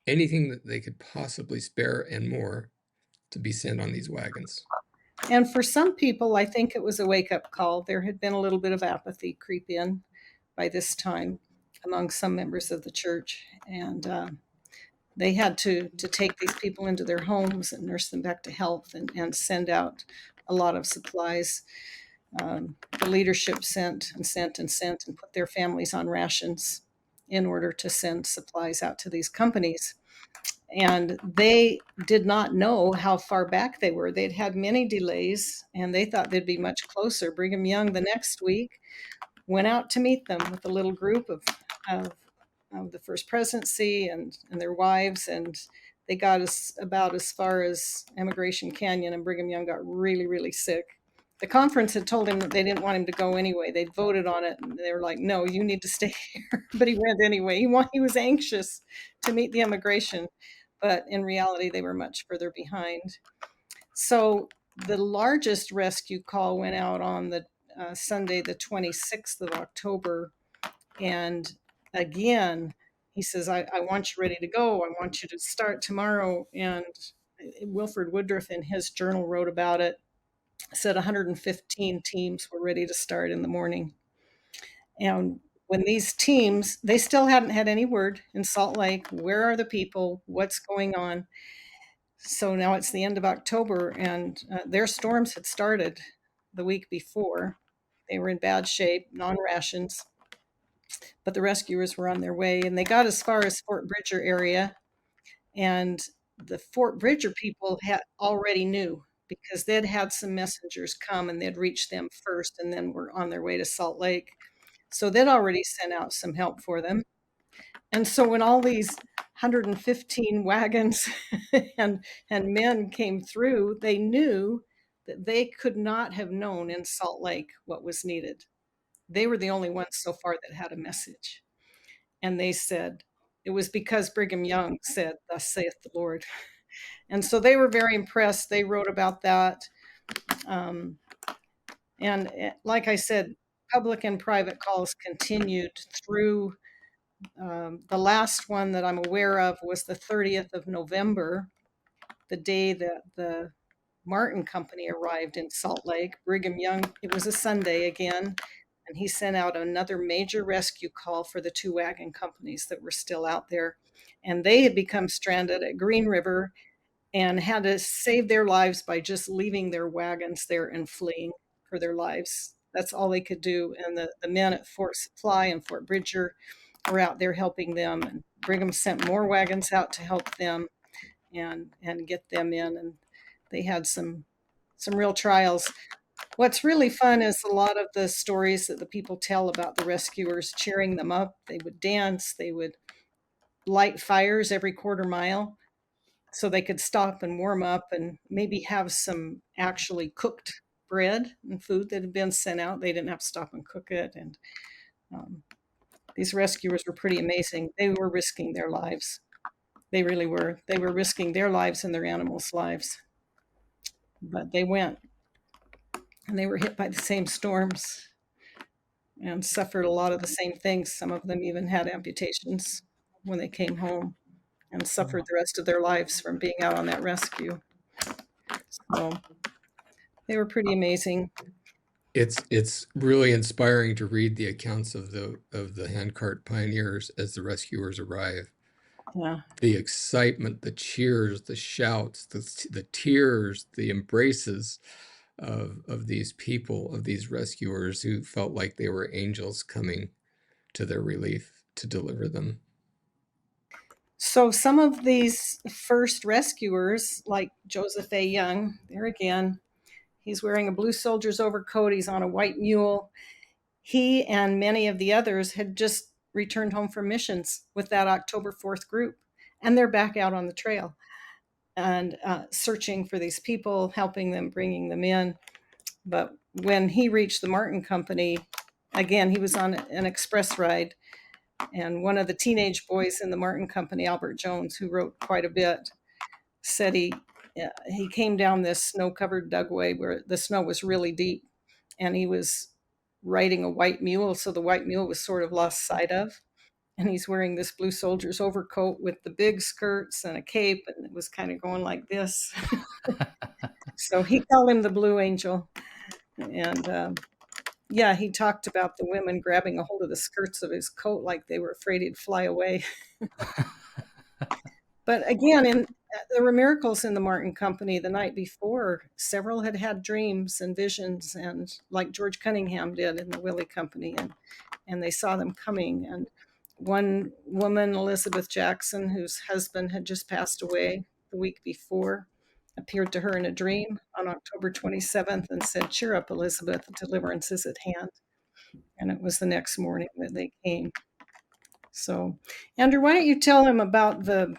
anything that they could possibly spare and more to be sent on these wagons. And for some people, I think it was a wake-up call. There had been a little bit of apathy creep in by this time among some members of the church. And they had to take these people into their homes and nurse them back to health and send out a lot of supplies. The leadership sent and put their families on rations in order to send supplies out to these companies. And they did not know how far back they were. They'd had many delays and they thought they'd be much closer. Brigham Young the next week went out to meet them with a little group of the First Presidency and their wives, and they got about as far as Emigration Canyon, and Brigham Young got really, really sick. The conference had told him that they didn't want him to go anyway. They'd voted on it, and they were like, no, you need to stay here. But he went anyway. He was anxious to meet the immigration, but in reality, they were much further behind. So the largest rescue call went out on Sunday, the 26th of October. And again, he says, I want you ready to go. I want you to start tomorrow. And Wilford Woodruff in his journal wrote about it, said 115 teams were ready to start in the morning. And when these teams, they still hadn't had any word in Salt Lake. Where are the people? What's going on? So now it's the end of October, and their storms had started the week before. They were in bad shape, non-rations, but the rescuers were on their way, and they got as far as Fort Bridger area. And the Fort Bridger people had already knew, because they'd had some messengers come and they'd reached them first and then were on their way to Salt Lake. So they'd already sent out some help for them. And so when all these 115 wagons and men came through, they knew that they could not have known in Salt Lake what was needed. They were the only ones so far that had a message. And they said, it was because Brigham Young said, "Thus saith the Lord." And so they were very impressed. They wrote about that. And like I said, public and private calls continued through. The last one that I'm aware of was the 30th of November, the day that the Martin Company arrived in Salt Lake. Brigham Young, it was a Sunday again, and he sent out another major rescue call for the 2 wagon companies that were still out there. And they had become stranded at Green River and had to save their lives by just leaving their wagons there and fleeing for their lives. That's all they could do. And the men at Fort Supply and Fort Bridger were out there helping them. And Brigham sent more wagons out to help them and get them in. And they had some real trials. What's really fun is a lot of the stories that the people tell about the rescuers cheering them up. They would dance, they would light fires every quarter mile so they could stop and warm up and maybe have some actually cooked bread and food that had been sent out. They didn't have to stop and cook it. And these rescuers were pretty amazing. They were risking their lives. They really were. They were risking their lives and their animals' lives. But they went, and they were hit by the same storms and suffered a lot of the same things. Some of them even had amputations when they came home and suffered the rest of their lives from being out on that rescue. So they were pretty amazing. It's really inspiring to read the accounts of the Handcart Pioneers as the rescuers arrive. Yeah. The excitement, the cheers, the shouts, the tears, the embraces of these people, of these rescuers who felt like they were angels coming to their relief to deliver them. So some of these first rescuers, like Joseph A. Young, there again, he's wearing a blue soldier's overcoat. He's on a white mule. He and many of the others had just returned home from missions with that October 4th group. And they're back out on the trail and searching for these people, helping them, bringing them in. But when he reached the Martin Company, again, he was on an express ride. And one of the teenage boys in the Martin Company, Albert Jones, who wrote quite a bit, said he came down this snow-covered dugway where the snow was really deep, and he was riding a white mule, so the white mule was sort of lost sight of. And he's wearing this blue soldier's overcoat with the big skirts and a cape, and it was kind of going like this. So he called him the Blue Angel. And yeah, he talked about the women grabbing a hold of the skirts of his coat like they were afraid he'd fly away. But again, there were miracles in the Martin Company the night before. Several had had dreams and visions, and like George Cunningham did in the Willy Company, and they saw them coming. And one woman, Elizabeth Jackson, whose husband had just passed away the week before, appeared to her in a dream on October 27th and said, "Cheer up, Elizabeth, deliverance is at hand." And it was the next morning that they came. So, Andrew, why don't you tell him about the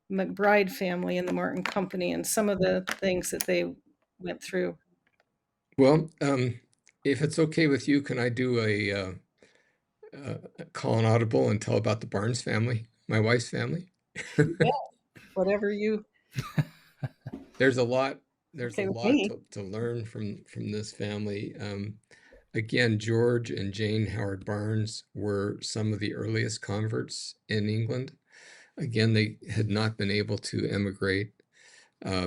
McBride family and the Martin Company and some of the things that they went through? Well, if it's okay with you, can I do a call an audible and tell about the Barnes family, my wife's family? Yeah, whatever you. There's a lot there's a Okay with lot me. to learn from this family. Again, George and Jane Howard Barnes were some of the earliest converts in England. Again, they had not been able to emigrate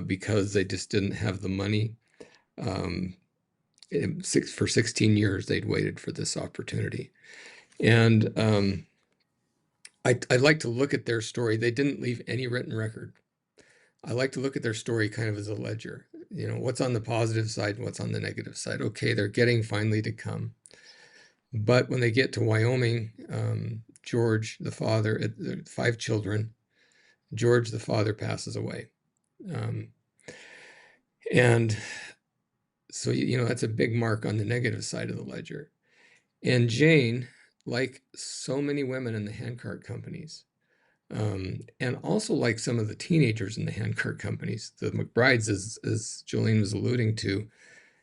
because they just didn't have the money. For 16 years, they'd waited for this opportunity. And I'd like to look at their story. They didn't leave any written record. I like to look at their story kind of as a ledger. You know, what's on the positive side and what's on the negative side. Okay, they're getting finally to come. But when they get to Wyoming, George, the father, 5 children, George, the father, passes away. And so, you know, that's a big mark on the negative side of the ledger. And Jane, like so many women in the Handcart Companies, and also like some of the teenagers in the Handcart Companies, the McBrides, as Jolene was alluding to,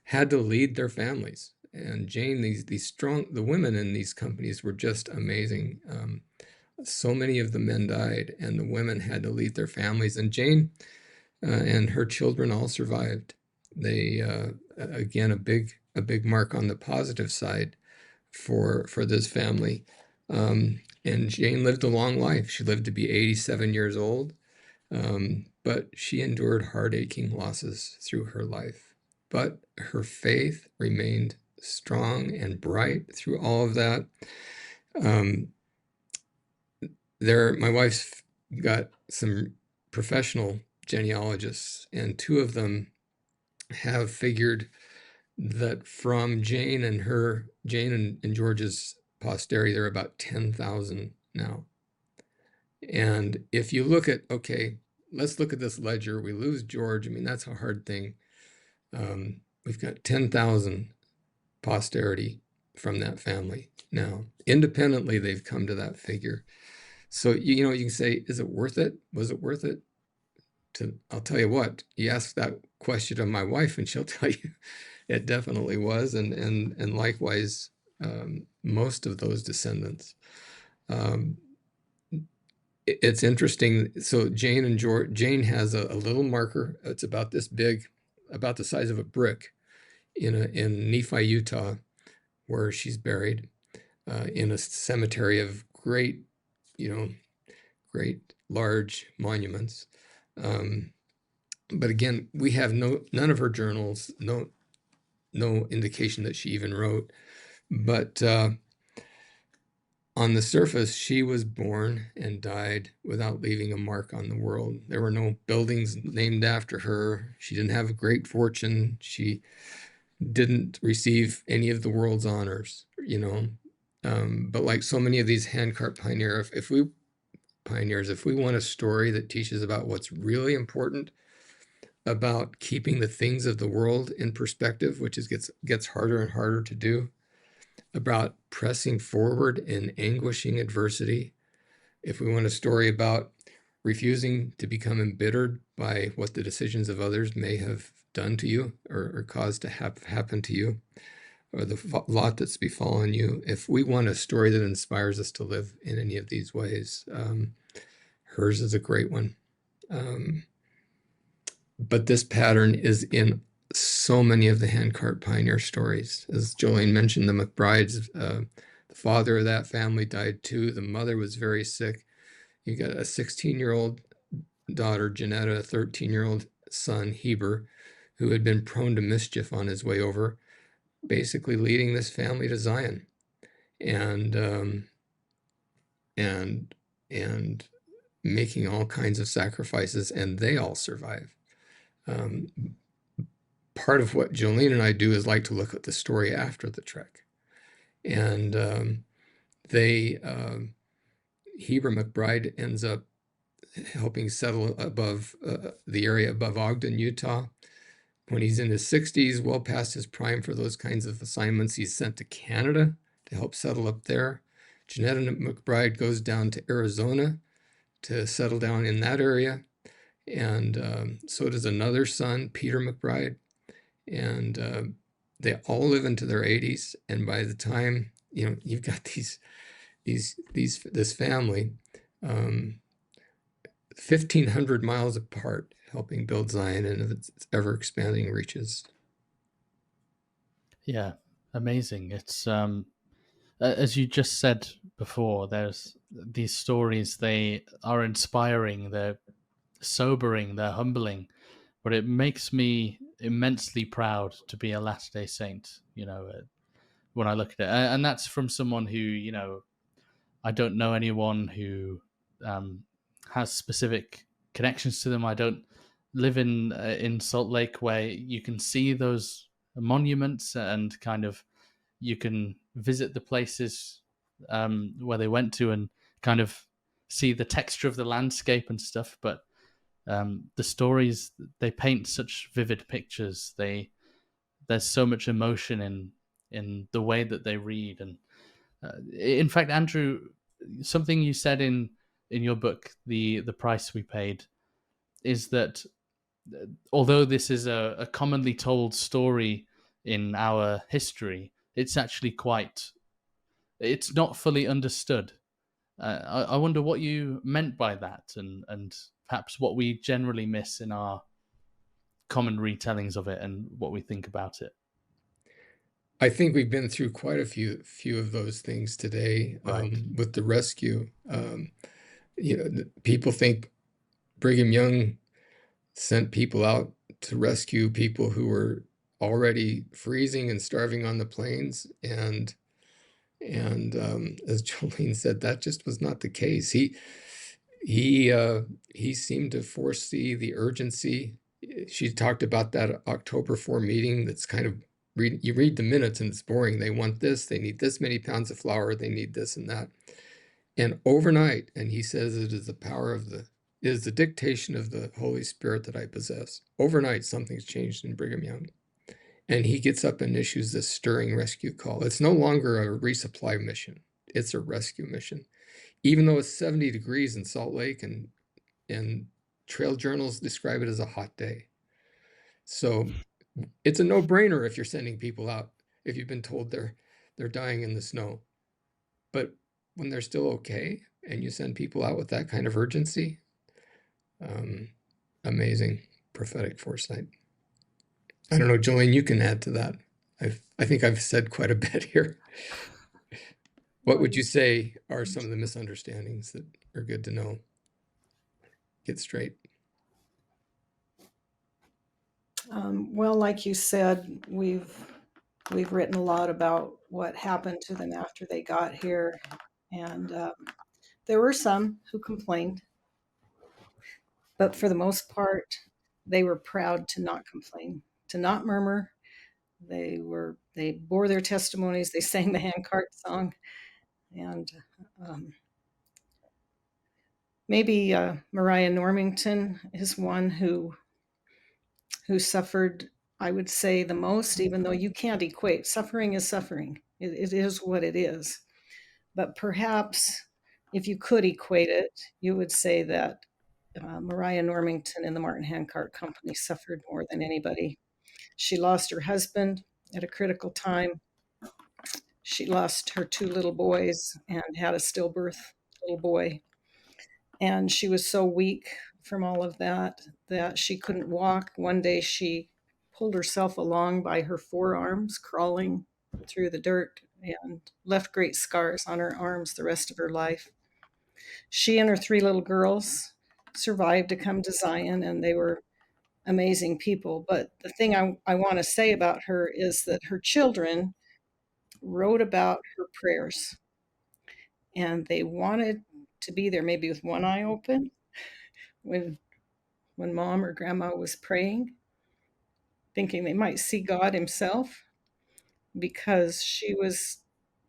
had to lead their families. And Jane, these strong, the women in these companies were just amazing. So many of the men died, and the women had to lead their families. And Jane and her children all survived. They again, a big mark on the positive side for this family. And Jane lived a long life. She lived to be 87 years old, but she endured heart-aching losses through her life. But her faith remained strong and bright through all of that. My wife's got some professional genealogists, and 2 of them have figured that from Jane and George's posterity, there are about 10,000 now. And if you look at, okay, let's look at this ledger. We lose George. I mean, that's a hard thing. We've got 10,000 posterity from that family now. Independently, they've come to that figure. So, you know, you can say, is it worth it? Was it worth it? I'll tell you what, you ask that question of my wife and she'll tell you it definitely was. And likewise, most of those descendants. It's interesting. So Jane has a little marker. It's about this big, about the size of a brick in Nephi, Utah, where she's buried in a cemetery of great large monuments. But again, we have none of her journals, no indication that she even wrote. But on the surface, she was born and died without leaving a mark on the world. There were no buildings named after her. She didn't have a great fortune. She didn't receive any of the world's honors, you know. But like so many of these Handcart pioneers, if we want a story that teaches about what's really important about keeping the things of the world in perspective, which gets harder and harder to do, about pressing forward in anguishing adversity, if we want a story about refusing to become embittered by what the decisions of others may have done to you or caused to happen to you, or the lot that's befallen you, if we want a story that inspires us to live in any of these ways, hers is a great one. But this pattern is in so many of the Handcart Pioneer stories. As Jolene mentioned, the McBrides, the father of that family died too. The mother was very sick. You got a 16-year-old daughter, Janetta, a 13-year-old son, Heber, who had been prone to mischief on his way over, basically leading this family to Zion. And making all kinds of sacrifices, and they all survive. Part of what Jolene and I do is like to look at the story after the trek. And Heber McBride ends up helping settle above the area above Ogden, Utah. When he's in his 60s, well past his prime for those kinds of assignments, he's sent to Canada to help settle up there. Janetta McBride goes down to Arizona to settle down in that area. And so does another son, Peter McBride. And they all live into their 80s. And by the time, you know, you've got this family, 1,500 miles apart, helping build Zion and its ever expanding reaches. Yeah, amazing. It's as you just said before, there's these stories, they are inspiring, they're sobering, they're humbling, but it makes me immensely proud to be a Latter-day Saint, when I look at it. And that's from someone who, I don't know anyone who um, has specific connections to them. I don't live in Salt Lake where you can see those monuments and kind of you can visit the places where they went to and kind of see the texture of the landscape and stuff. But the stories, they paint such vivid pictures. There's so much emotion in the way that they read. And in fact, Andrew, something you said in your book, the price we paid, is that although this is a commonly told story in our history, it's actually it's not fully understood. I wonder what you meant by that, and perhaps what we generally miss in our common retellings of it and what we think about it. I think we've been through quite a few of those things today, Right. with the rescue. People think Brigham Young sent people out to rescue people who were already freezing and starving on the plains, and as Jolene said, that just was not the case. He seemed to foresee the urgency. She talked about that October 4 meeting. That's kind of you read the minutes and it's boring. They want this, they need this many pounds of flour, they need this and that. And overnight, and he says it is it is the dictation of the Holy Spirit that I possess. Overnight, something's changed in Brigham Young. And he gets up and issues this stirring rescue call. It's no longer a resupply mission. It's a rescue mission. Even though it's 70 degrees in Salt Lake, and trail journals describe it as a hot day. So it's a no-brainer if you're sending people out, if you've been told they're dying in the snow. But when they're still okay and you send people out with that kind of urgency, amazing prophetic foresight. I don't know, Jolene, you can add to that. I think I've said quite a bit here. What would you say are some of the misunderstandings that are good to know? Get straight. Well, like you said, we've written a lot about what happened to them after they got here, and there were some who complained, but for the most part, they were proud to not complain, to not murmur. They bore their testimonies. They sang the Handcart song, and maybe Mariah Normington is one who suffered, I would say, the most, even though you can't equate. Suffering is suffering. It is what it is. But perhaps if you could equate it, you would say that Mariah Normington and the Martin Handcart Company suffered more than anybody. She lost her husband at a critical time. She lost her two little boys and had a stillbirth little boy. And she was so weak from all of that she couldn't walk. One day she pulled herself along by her forearms, crawling through the dirt, and left great scars on her arms the rest of her life. She and her three little girls survived to come to Zion, and they were amazing people. But the thing I want to say about her is that her children wrote about her prayers, and they wanted to be there, maybe with one eye open, when mom or grandma was praying, thinking they might see God himself, because she was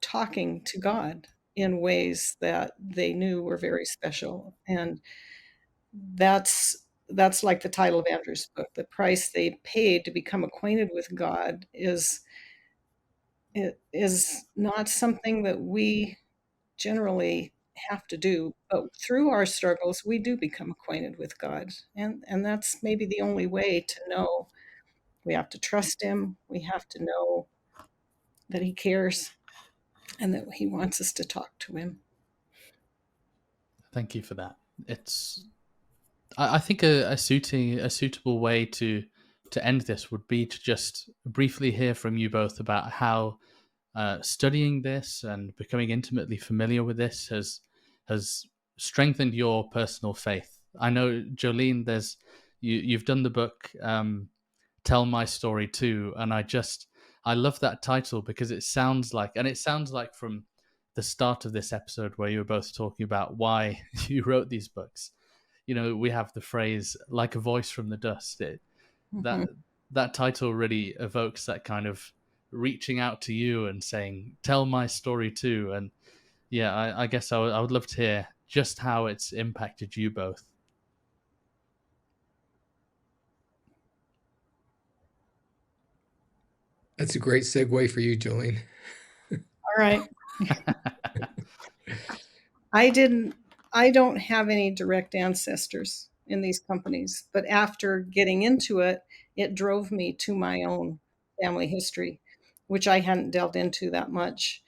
talking to God in ways that they knew were very special. And that's like the title of Andrew's book. The price they paid to become acquainted with God is not something that we generally have to do, but through our struggles we do become acquainted with God, and that's maybe the only way to know. We have to trust him. We have to know that he cares and that he wants us to talk to him. Thank you for that. It's I think a suitable way to end this would be to just briefly hear from you both about how studying this and becoming intimately familiar with this has strengthened your personal faith. I know, Jolene, you've done the book Tell My Story Too, and I love that title because it sounds like from the start of this episode where you were both talking about why you wrote these books. We have the phrase "like a voice from the dust." Mhm. That title really evokes that kind of reaching out to you and saying, "Tell my story too." And yeah, I guess I would love to hear just how it's impacted you both. That's a great segue for you, Jolene. All right. I don't have any direct ancestors in these companies, but after getting into it, it drove me to my own family history, which I hadn't delved into that much.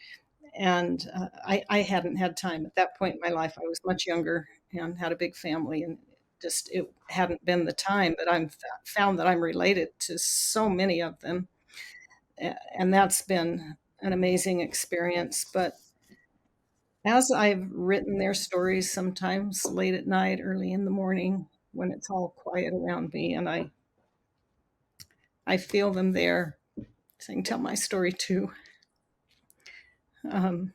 And I hadn't had time at that point in my life. I was much younger and had a big family, and just it hadn't been the time. But I'm found that I'm related to so many of them, and that's been an amazing experience. But as I've written their stories, sometimes late at night, early in the morning, when it's all quiet around me, and I feel them there saying, "Tell my story too." Um,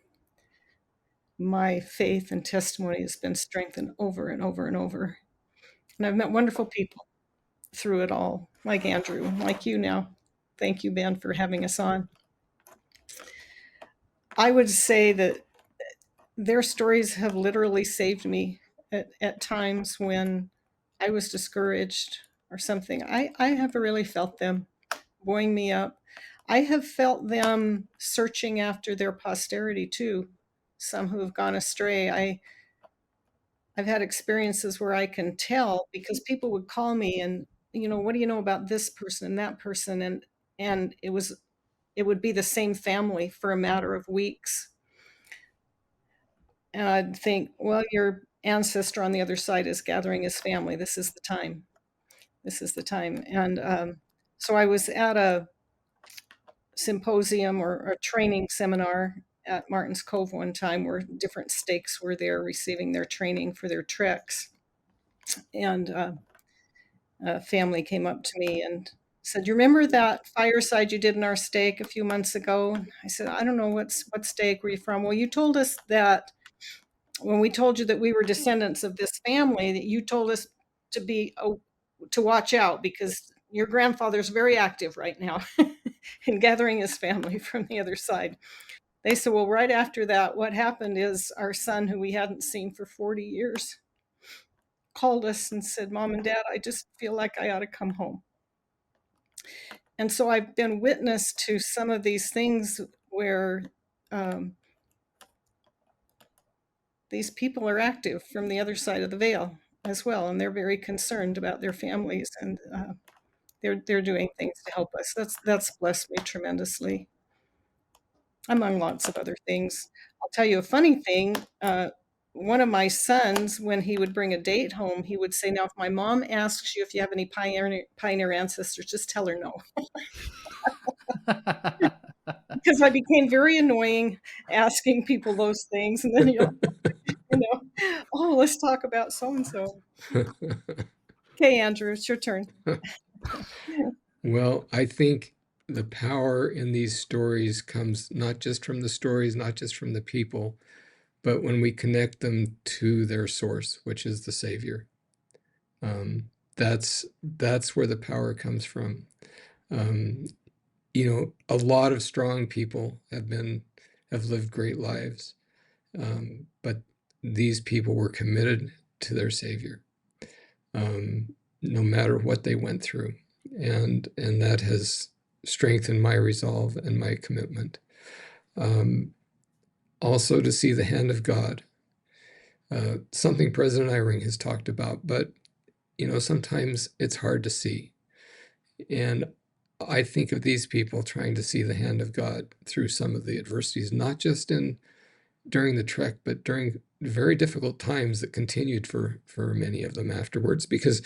my faith and testimony has been strengthened over and over and over. And I've met wonderful people through it all, like Andrew, like you now. Thank you, Ben, for having us on. I would say that their stories have literally saved me at times when I was discouraged or something. I have really felt them buoying me up. I have felt them searching after their posterity too. Some who have gone astray. I've had experiences where I can tell because people would call me and, what do you know about this person and that person? And it would be the same family for a matter of weeks. And I'd think, well, your ancestor on the other side is gathering his family. This is the time. This is the time. And so I was at a symposium or a training seminar at Martin's Cove one time where different stakes were there receiving their training for their treks. And a family came up to me and said, "You remember that fireside you did in our stake a few months ago?" I said, "I don't know, what stake were you from?" "Well, you told us that when we told you that we were descendants of this family, that you told us to be to watch out because your grandfather's very active right now in gathering his family from the other side." They said, "Well, right after that, what happened is our son, who we hadn't seen for 40 years, called us and said, 'Mom and Dad, I just feel like I ought to come home.'" And so I've been witness to some of these things where um, these people are active from the other side of the veil as well, and they're very concerned about their families, and they're doing things to help us. That's blessed me tremendously, among lots of other things. I'll tell you a funny thing. One of my sons, when he would bring a date home, he would say, "Now, if my mom asks you if you have any pioneer ancestors, just tell her no." Because I became very annoying asking people those things, and then "Oh, let's talk about so and so." Okay, Andrew, it's your turn. Well, I think the power in these stories comes not just from the stories, not just from the people, but when we connect them to their source, which is the Savior. That's where the power comes from. A lot of strong people have lived great lives, but these people were committed to their Savior, no matter what they went through, and that has strengthened my resolve and my commitment. Also, to see the hand of God, something President Eyring has talked about, but sometimes it's hard to see, and I think of these people trying to see the hand of God through some of the adversities, not just in during the trek, but during very difficult times that continued for many of them afterwards, because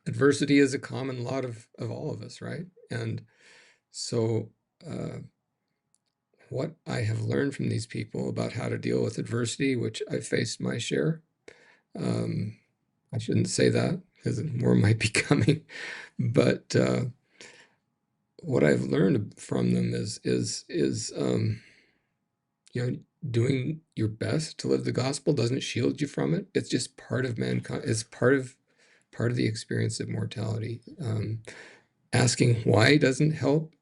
adversity is a common lot of all of us, right? And so what I have learned from these people about how to deal with adversity, which I've faced my share, I shouldn't say that because more might be coming, but what I've learned from them is doing your best to live the gospel doesn't shield you from it. It's just part of mankind. It's part of the experience of mortality. Asking why doesn't help,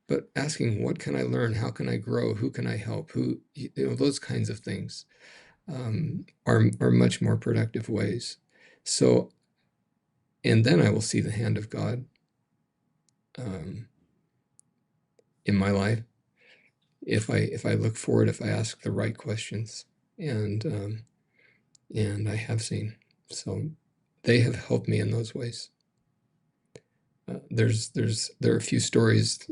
but asking what can I learn, how can I grow, who can I help, those kinds of things are much more productive ways. So, and then I will see the hand of God in my life if I look forward, if I ask the right questions, and I have seen. So they have helped me in those ways. There are a few stories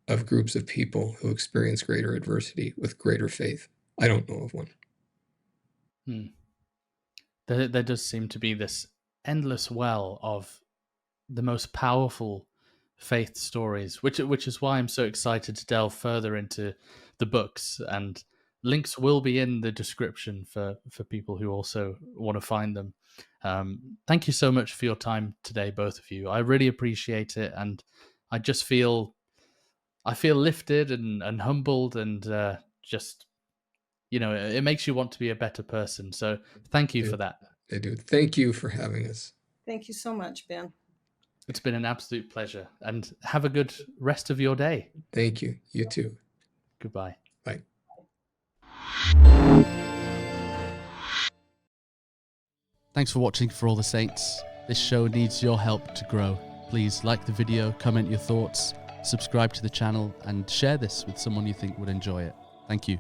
of groups of people who experience greater adversity with greater faith. I don't know of one. There does seem to be this endless well of the most powerful faith stories, which is why I'm so excited to delve further into the books, and links will be in the description for people who also want to find them. Thank you so much for your time today, both of you. I really appreciate it, and I just feel lifted and humbled, and just, it makes you want to be a better person. So thank you for that. They do. Thank you for having us. Thank you so much, Ben. It's been an absolute pleasure, and have a good rest of your day. Thank you. You too. Goodbye. Bye. Thanks for watching For All the Saints. This show needs your help to grow. Please like the video, comment your thoughts, subscribe to the channel, and share this with someone you think would enjoy it. Thank you.